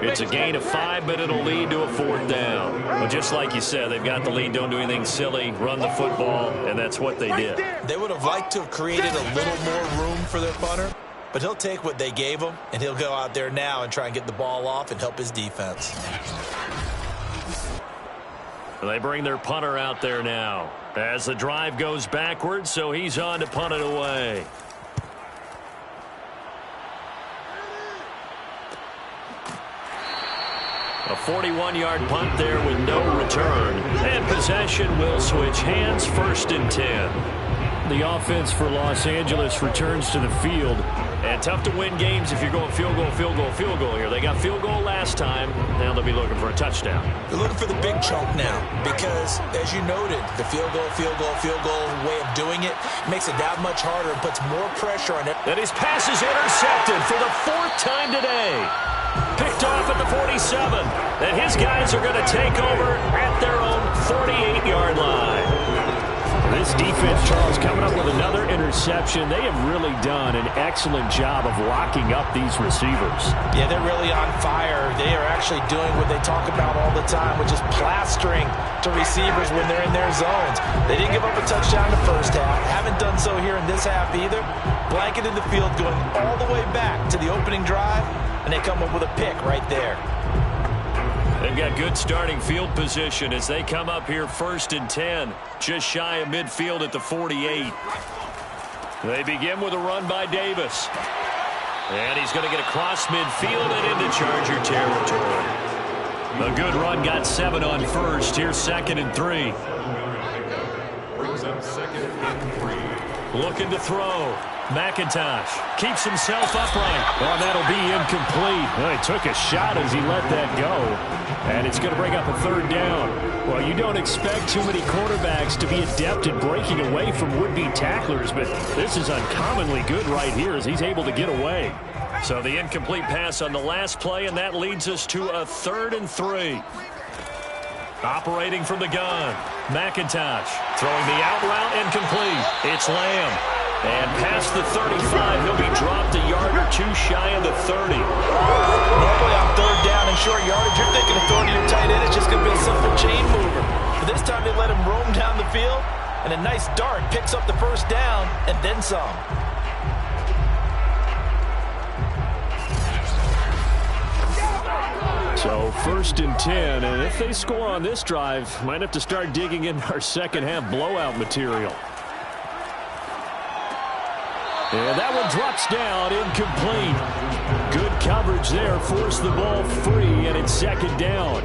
It's a gain of 5, but it'll lead to a 4th down. Well, just like you said, they've got the lead. Don't do anything silly. Run the football, and that's what they did. They would have liked to have created a little more room for their punter, but he'll take what they gave him, and he'll go out there now and try and get the ball off and help his defense. They bring their punter out there now as the drive goes backwards, so he's on to punt it away. A 41-yard punt there with no return. And possession will switch hands, 1st and 10. The offense for Los Angeles returns to the field. And tough to win games if you're going field goal, field goal, field goal here. They got field goal last time. Now they'll be looking for a touchdown. They're looking for the big chunk now because, as you noted, the field goal way of doing it makes it that much harder and puts more pressure on it. And his pass is intercepted for the 4th time today. Picked off at the 47. And his guys are going to take over at their own 48-yard line. This defense, Charles, coming up with another interception. They have really done an excellent job of locking up these receivers. Yeah, they're really on fire. They are actually doing what they talk about all the time, which is plastering to receivers when they're in their zones. They didn't give up a touchdown in the first half. Haven't done so here in this half either. Blanketed the field going all the way back to the opening drive, and they come up with a pick right there. They've got good starting field position as they come up here 1st and 10, just shy of midfield at the 48. They begin with a run by Davis. And he's going to get across midfield and into Charger territory. A good run, got 7 on 1st. Here's 2nd and 3. Brings up 2nd and 3. Looking to throw. McIntosh keeps himself upright. Oh, that'll be incomplete. Well, he took a shot as he let that go. And it's going to bring up a 3rd down. Well, you don't expect too many quarterbacks to be adept at breaking away from would-be tacklers, but this is uncommonly good right here as he's able to get away. So the incomplete pass on the last play, and that leads us to a 3rd and 3. Operating from the gun, McIntosh throwing the out route incomplete. It's Lamb. And past the 35, he'll be dropped a yard or two shy of the 30. Normally on third down and short yardage, you're thinking of throwing to your tight end. It's just going to be a simple chain mover. But this time they let him roam down the field, and a nice dart picks up the first down and then some. So 1st and 10, and if they score on this drive, might have to start digging in our second half blowout material. And that one drops down, incomplete. Good coverage there, forced the ball free, and it's 2nd down.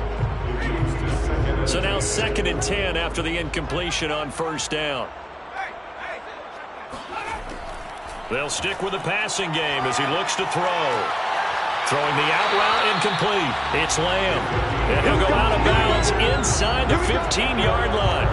So now 2nd and 10 after the incompletion on 1st down. They'll stick with the passing game as he looks to throw. Throwing the out route, incomplete. It's Lamb. And he'll go out of bounds inside the 15-yard line.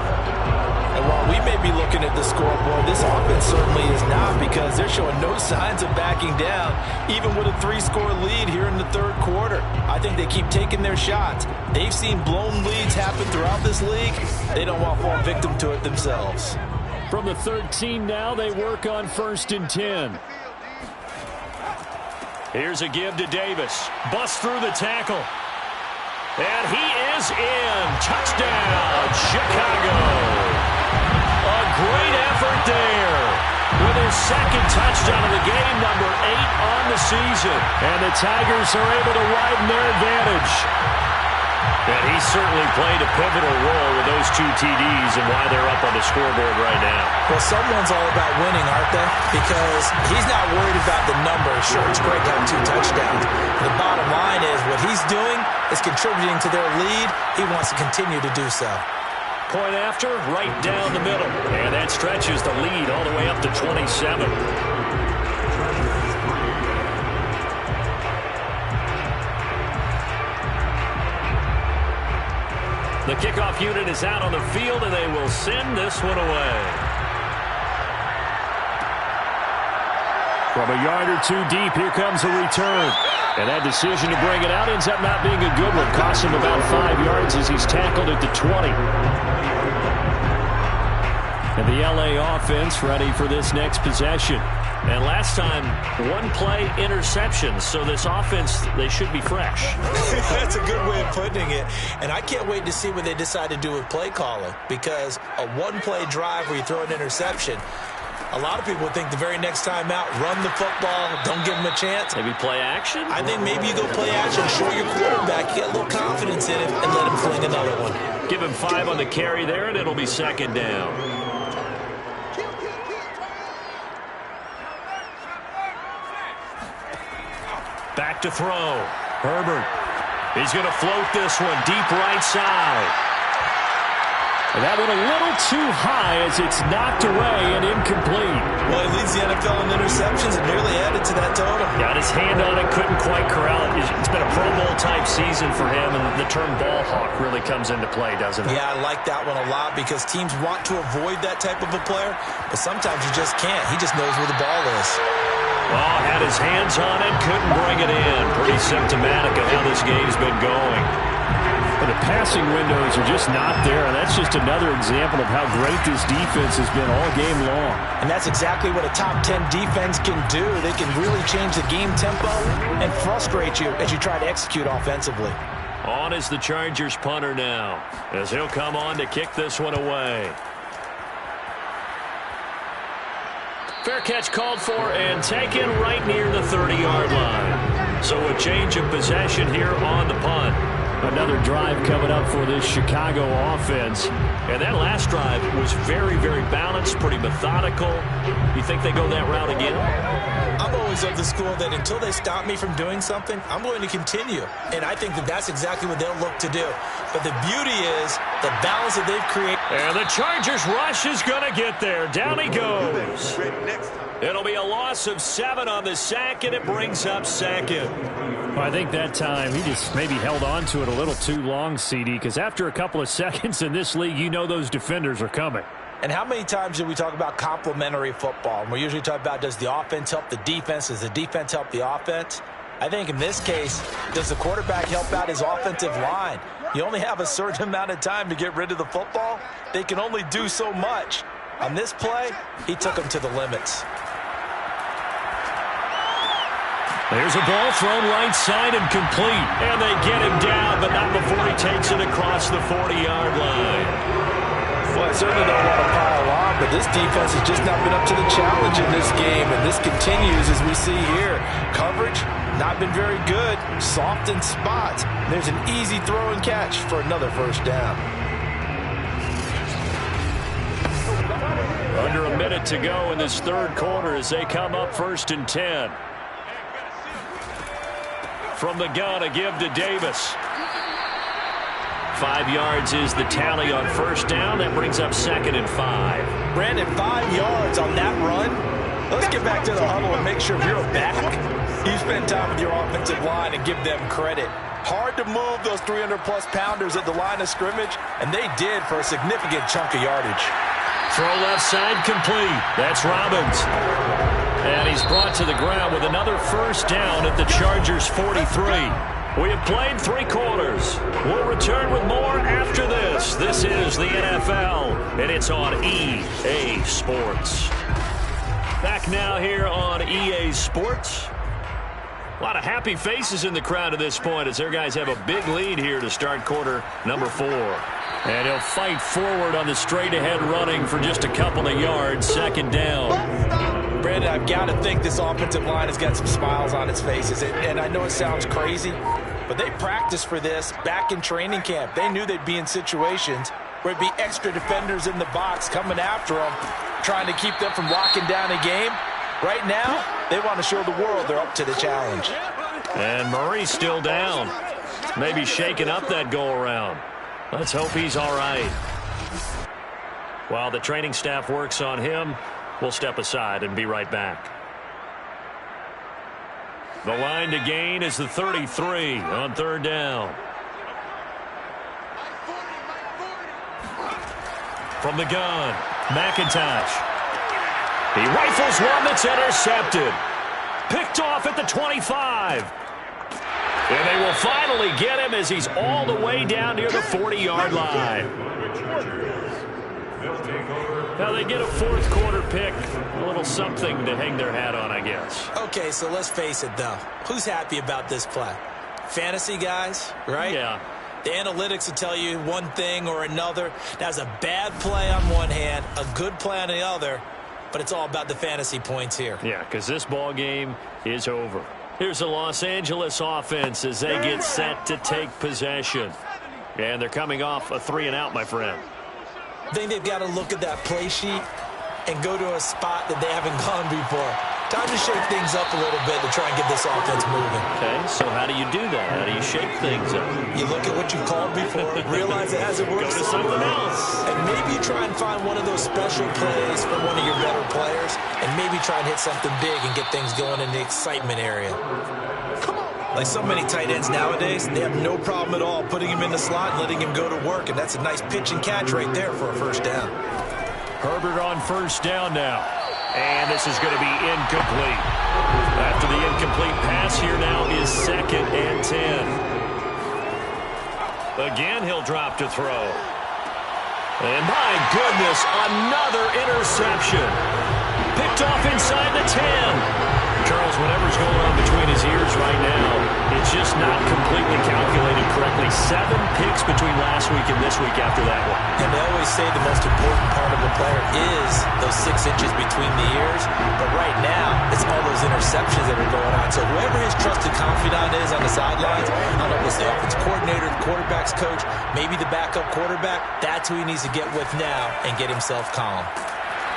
And while we may be looking at the scoreboard, this offense certainly is not, because they're showing no signs of backing down, even with a 3-score lead here in the 3rd quarter. I think they keep taking their shots. They've seen blown leads happen throughout this league. They don't want to fall victim to it themselves. From the 13 now, they work on 1st and 10. Here's a give to Davis. Busts through the tackle. And he is in. Touchdown, Chicago. A great effort there. With his 2nd touchdown of the game, number 8 on the season. And the Tigers are able to widen their advantage. And he certainly played a pivotal role with those 2 TDs and why they're up on the scoreboard right now. Well, someone's all about winning, aren't they? Because he's not worried about the numbers. Sure, it's great to have 2 touchdowns. The bottom line is what he's doing is contributing to their lead. He wants to continue to do so. Point after, right down the middle. And that stretches the lead all the way up to 27. The kickoff unit is out on the field, and they will send this one away. From a yard or 2 deep, here comes a return. And that decision to bring it out ends up not being a good one. Costs him about 5 yards as he's tackled at the 20. And the LA offense ready for this next possession. And last time, 1-play interception. So this offense, they should be fresh. That's a good way of putting it. And I can't wait to see what they decide to do with play calling. Because a 1-play drive where you throw an interception, a lot of people think the very next time out, run the football, don't give them a chance. Maybe play action? I think maybe you go play action, show your quarterback, you get a little confidence in him, and let him fling another one. Give him 5 on the carry there, and it'll be 2nd down. Back to throw. Herbert. He's going to float this one deep right side. And that went a little too high as it's knocked away and incomplete. Well, he leads the NFL in interceptions and nearly added to that total. Got his hand on it, couldn't quite corral it. It's been a Pro Bowl type season for him, and the term ball hawk really comes into play, doesn't it? Yeah, I like that one a lot because teams want to avoid that type of a player, but sometimes you just can't. He just knows where the ball is. Oh, had his hands on it, couldn't bring it in. Pretty symptomatic of how this game's been going. But the passing windows are just not there. That's just another example of how great this defense has been all game long. And that's exactly what a top 10 defense can do. They can really change the game tempo and frustrate you as you try to execute offensively. On is the Chargers punter now, as he'll come on to kick this one away. Fair catch called for and taken right near the 30-yard line. So a change of possession here on the punt. Another drive coming up for this Chicago offense. And that last drive was very, very balanced, pretty methodical. You think they go that route again? I'm always of the school that until they stop me from doing something, I'm going to continue. And I think that that's exactly what they'll look to do. But the beauty is the balance that they've created. And the Chargers rush is going to get there. Down he goes. It'll be a loss of 7 on the sack, and it brings up 2nd. Well, I think that time he just maybe held on to it a little too long, CD, because after a couple of seconds in this league, you know those defenders are coming. And how many times do we talk about complementary football? And we usually talk about, does the offense help the defense? Does the defense help the offense? I think in this case, does the quarterback help out his offensive line? You only have a certain amount of time to get rid of the football. They can only do so much. On this play, he took him to the limits. There's a ball thrown right side and complete. And they get him down, but not before he takes it across the 40-yard line. Well, I certainly don't want to pile on, but this defense has just not been up to the challenge in this game, and this continues as we see here. Coverage, not been very good. Soft in spots. There's an easy throw and catch for another first down. Under a minute to go in this third quarter as they come up 1st and 10. From the gun, a give to Davis. 5 yards is the tally on first down. That brings up 2nd and 5. Brandon, 5 yards on that run. Let's get back to the huddle and make sure you're back. You spend time with your offensive line and give them credit. Hard to move those 300-plus pounders at the line of scrimmage, and they did for a significant chunk of yardage. Throw left side complete. That's Robbins. And he's brought to the ground with another first down at the Chargers' 43. We have played 3 quarters. We'll return with more after this. This is the NFL, and it's on EA Sports. Back now here on EA Sports. A lot of happy faces in the crowd at this point as their guys have a big lead here to start quarter number 4. And he'll fight forward on the straight-ahead running for just a couple of yards. 2nd down. Brandon, I've got to think this offensive line has got some smiles on its faces. And I know it sounds crazy, but they practiced for this back in training camp. They knew they'd be in situations where it'd be extra defenders in the box coming after them, trying to keep them from locking down a game. Right now, they want to show the world they're up to the challenge. And Murray's still down. Maybe shaking up that go-around. Let's hope he's all right. While the training staff works on him, we'll step aside and be right back. The line to gain is the 33 on 3rd down. From the gun, McIntosh. He rifles one that's intercepted. Picked off at the 25. And they will finally get him as he's all the way down near the 40-yard line. Now they get a 4th quarter pick. A little something to hang their hat on, I guess. Okay, so let's face it, though. Who's happy about this play? Fantasy guys, right? Yeah. The analytics will tell you one thing or another. That's a bad play on one hand, a good play on the other, but it's all about the fantasy points here. Yeah, because this ball game is over. Here's the Los Angeles offense as they get set to take possession. And they're coming off a 3-and-out, my friend. I think they've got to look at that play sheet and go to a spot that they haven't gone before. Time to shake things up a little bit to try and get this offense moving. Okay, so how do you do that? How do you shake things up? You look at what you called before, realize it hasn't worked. Go to something else. And maybe you try and find one of those special plays from one of your better players, and maybe try and hit something big and get things going in the excitement area. Like so many tight ends nowadays, they have no problem at all putting him in the slot and letting him go to work, and that's a nice pitch and catch right there for a first down. Herbert on first down now. And this is going to be incomplete. After the incomplete pass, here now is 2nd and 10. Again, he'll drop to throw. And my goodness, another interception. Picked off inside the 10. Charles, whatever's going on between his ears right now, it's just not completely calculated correctly. 7 picks between last week and this week after that one. And they always say the most important part of a player is those 6 inches between the ears. But right now, it's all those interceptions that are going on. So whoever his trusted confidant is on the sidelines, I don't know if it's the offense coordinator, the quarterback's coach, maybe the backup quarterback, that's who he needs to get with now and get himself calm.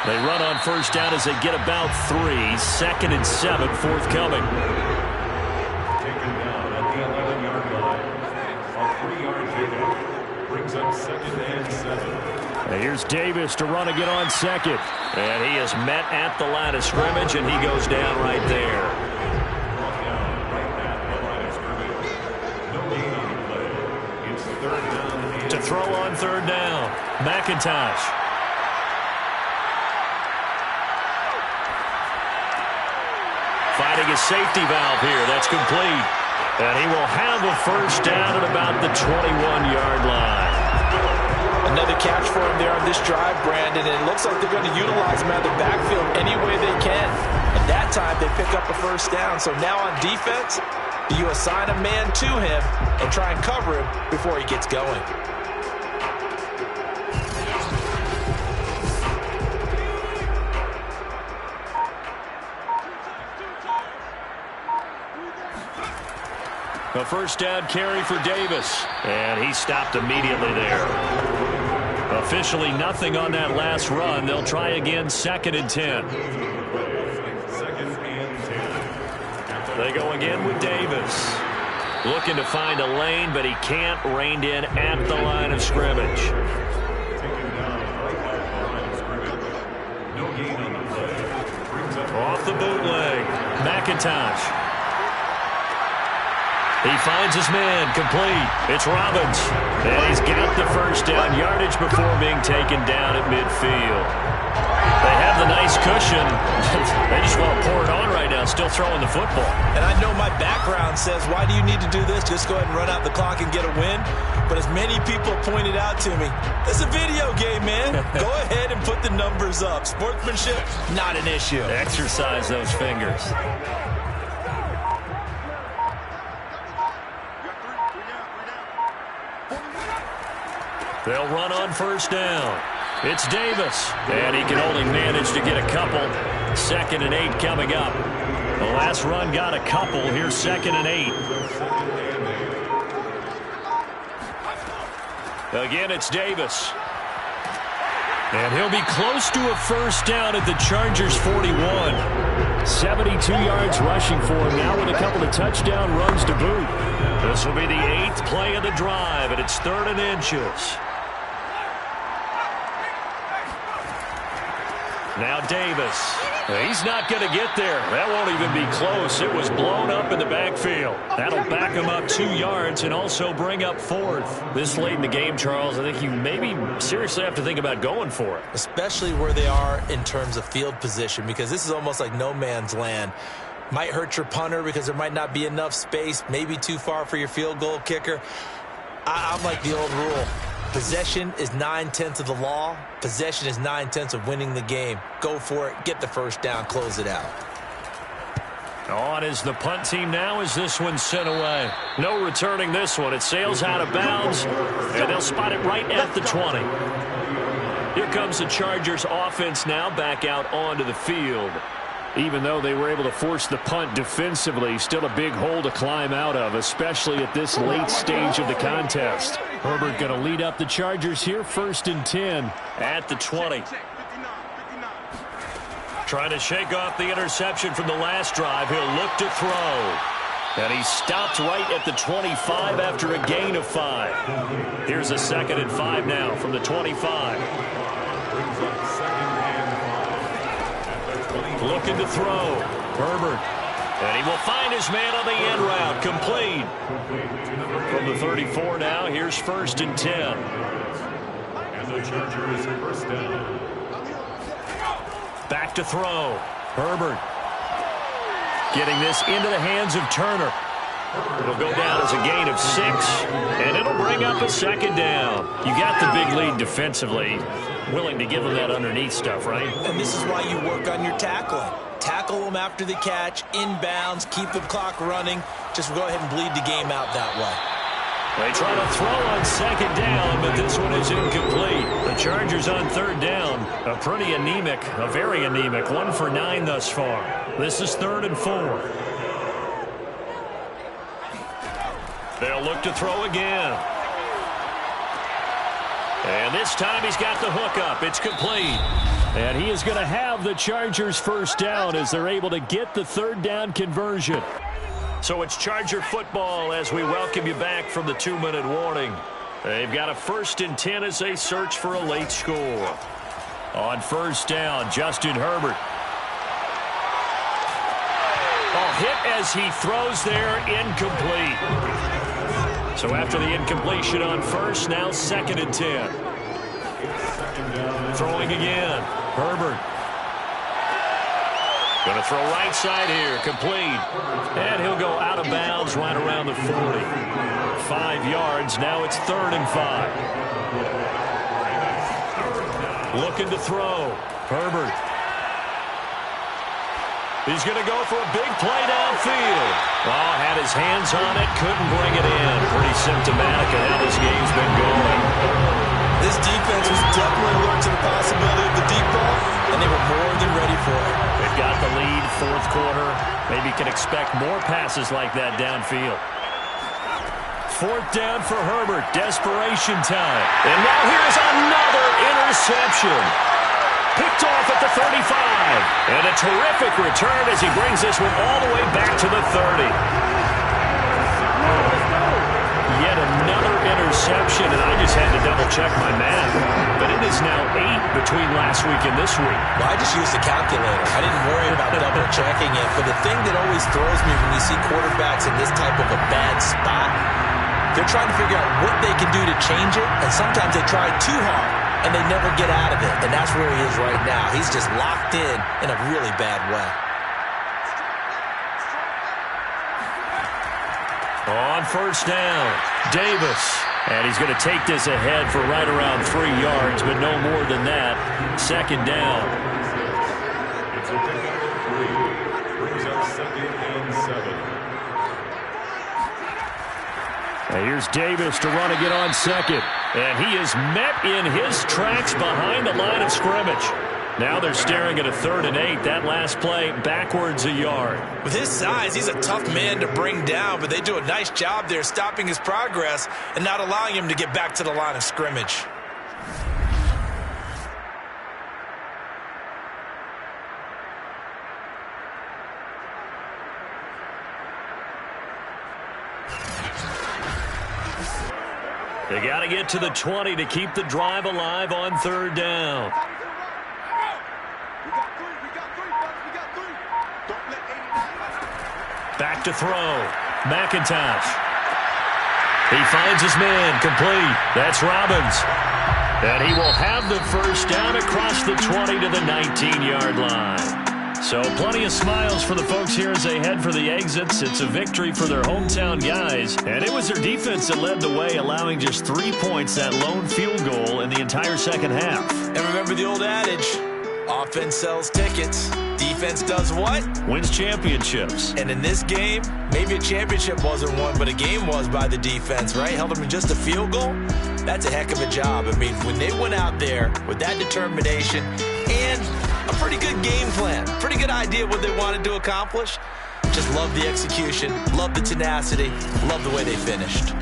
They run on first down as they get about 3. 2nd and 7 forthcoming. Taken down at the 11-yard line. A 3-yard pickup brings up 2nd and 7. And here's Davis to run again on 2nd. And he is met at the line of scrimmage, and he goes down right there. Brought down right at the line of scrimmage. No gain on the play. It's 3rd down. To throw on 3rd down, McIntosh. Finding a safety valve here. That's complete. And he will have a first down at about the 21-yard line. Another catch for him there on this drive, Brandon, and it looks like they're going to utilize him out of the backfield any way they can. And that time, they pick up a first down. So now on defense, you assign a man to him and try and cover him before he gets going. A first down carry for Davis. And he stopped immediately there. Officially nothing on that last run. They'll try again, 2nd and 10. They go again with Davis. Looking to find a lane, but he can't. Reined in at the line of scrimmage. Off the bootleg. McIntosh. He finds his man, complete. It's Robbins. And he's got the first down yardage before being taken down at midfield. They have the nice cushion. They just want to pour it on right now, still throwing the football. And I know my background says, why do you need to do this? Just go ahead and run out the clock and get a win. But as many people pointed out to me, it's a video game, man. Go ahead and put the numbers up. Sportsmanship, not an issue. Exercise those fingers. They'll run on first down. It's Davis, and he can only manage to get a couple. 2nd and 8 coming up. The last run got a couple. Here's 2nd and 8. Again, it's Davis. And he'll be close to a first down at the Chargers' 41. 72 yards rushing for him now with a couple of touchdown runs to boot. This will be the 8th play of the drive, and it's 3rd and inches. Now Davis. He's not going to get there. That won't even be close. It was blown up in the backfield. That'll back him up 2 yards and also bring up 4th. This late in the game, Charles, I think you maybe seriously have to think about going for it. Especially where they are in terms of field position, because this is almost like no man's land. Might hurt your punter because there might not be enough space, maybe too far for your field goal kicker. I'm like the old rule. Possession is 9/10 of the law. Possession is 9/10 of winning the game. Go for it. Get the first down. Close it out. On is the punt team now as this one's sent away. No returning this one. It sails out of bounds, and they'll spot it right at the 20. Here comes the Chargers offense now back out onto the field. Even though they were able to force the punt defensively, still a big hole to climb out of, especially at this late stage of the contest. Herbert going to lead up the Chargers here, 1st and 10 at the 20. Trying to shake off the interception from the last drive. He'll look to throw. And he stopped right at the 25 after a gain of 5. Here's a 2nd and 5 now from the 25. Looking to throw. Herbert. And he will find his man on the end route. Complete. From the 34 now, here's 1st and 10. And the Chargers first down. Back to throw. Herbert. Getting this into the hands of Turner. It'll go down as a gain of 6, and it'll bring up a 2nd down. You got the big lead defensively. Willing to give them that underneath stuff, right? And this is why you work on your tackling. Tackle them after the catch, inbounds, keep the clock running. Just go ahead and bleed the game out that way. They try to throw on 2nd down, but this one is incomplete. The Chargers on 3rd down. A pretty anemic, a very anemic. 1 for 9 thus far. This is 3rd and 4. They'll look to throw again. And this time he's got the hook up. It's complete. And he is going to have the Chargers first down as they're able to get the 3rd down conversion. So it's Charger football as we welcome you back from the 2-minute warning. They've got a 1st and 10 as they search for a late score. On first down, Justin Herbert. Hit as he throws there, incomplete. So after the incompletion on first, now 2nd and 10. Throwing again. Herbert. Going to throw right side here, complete. And he'll go out of bounds right around the 40. 5 yards, now it's 3rd and 5. Looking to throw. Herbert. He's going to go for a big play downfield. Oh, had his hands on it, couldn't bring it in. Pretty symptomatic of how this game's been going. This defense was definitely alert to the possibility of the deep ball, and they were more than ready for it. They've got the lead, fourth quarter. Maybe can expect more passes like that downfield. Fourth down for Herbert. Desperation time. And now here's another interception. Picked off at the 35. And a terrific return as he brings this one all the way back to the 30. Yet another interception, and I just had to double-check my math. But it is now 8 between last week and this week. Well, I just used the calculator. I didn't worry about double-checking it. But the thing that always throws me when you see quarterbacks in this type of a bad spot, they're trying to figure out what they can do to change it, and sometimes they try too hard, and they never get out of it. And that's where he is right now. He's just locked in a really bad way. On first down, Davis. And he's going to take this ahead for right around 3 yards, but no more than that. Second down. It's a pickup of 3. Brings up 2nd and 7. And here's Davis to run again on second. And he is met in his tracks behind the line of scrimmage. Now they're staring at a 3rd and 8. That last play backwards a yard. With his size, he's a tough man to bring down, but they do a nice job there stopping his progress and not allowing him to get back to the line of scrimmage. They got to get to the 20 to keep the drive alive on 3rd down. Back to throw. McIntosh. He finds his man. Complete. That's Robbins. And he will have the first down across the 20 to the 19-yard line. So plenty of smiles for the folks here as they head for the exits. It's a victory for their hometown guys. And it was their defense that led the way, allowing just 3 points, that lone field goal in the entire second half. And remember the old adage, offense sells tickets. Defense does what? Wins championships. And in this game, maybe a championship wasn't won, but a game was by the defense, right? Held them in just a field goal. That's a heck of a job. I mean, when they went out there with that determination and a pretty good game plan, pretty good idea what they wanted to accomplish, just love the execution, love the tenacity, love the way they finished.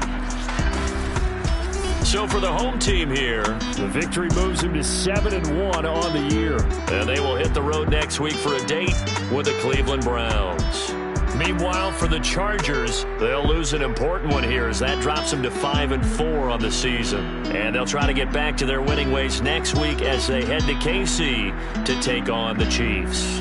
So for the home team here, the victory moves them to 7-1 on the year. And they will hit the road next week for a date with the Cleveland Browns. Meanwhile, for the Chargers, they'll lose an important one here as that drops them to 5-4 on the season. And they'll try to get back to their winning ways next week as they head to KC to take on the Chiefs.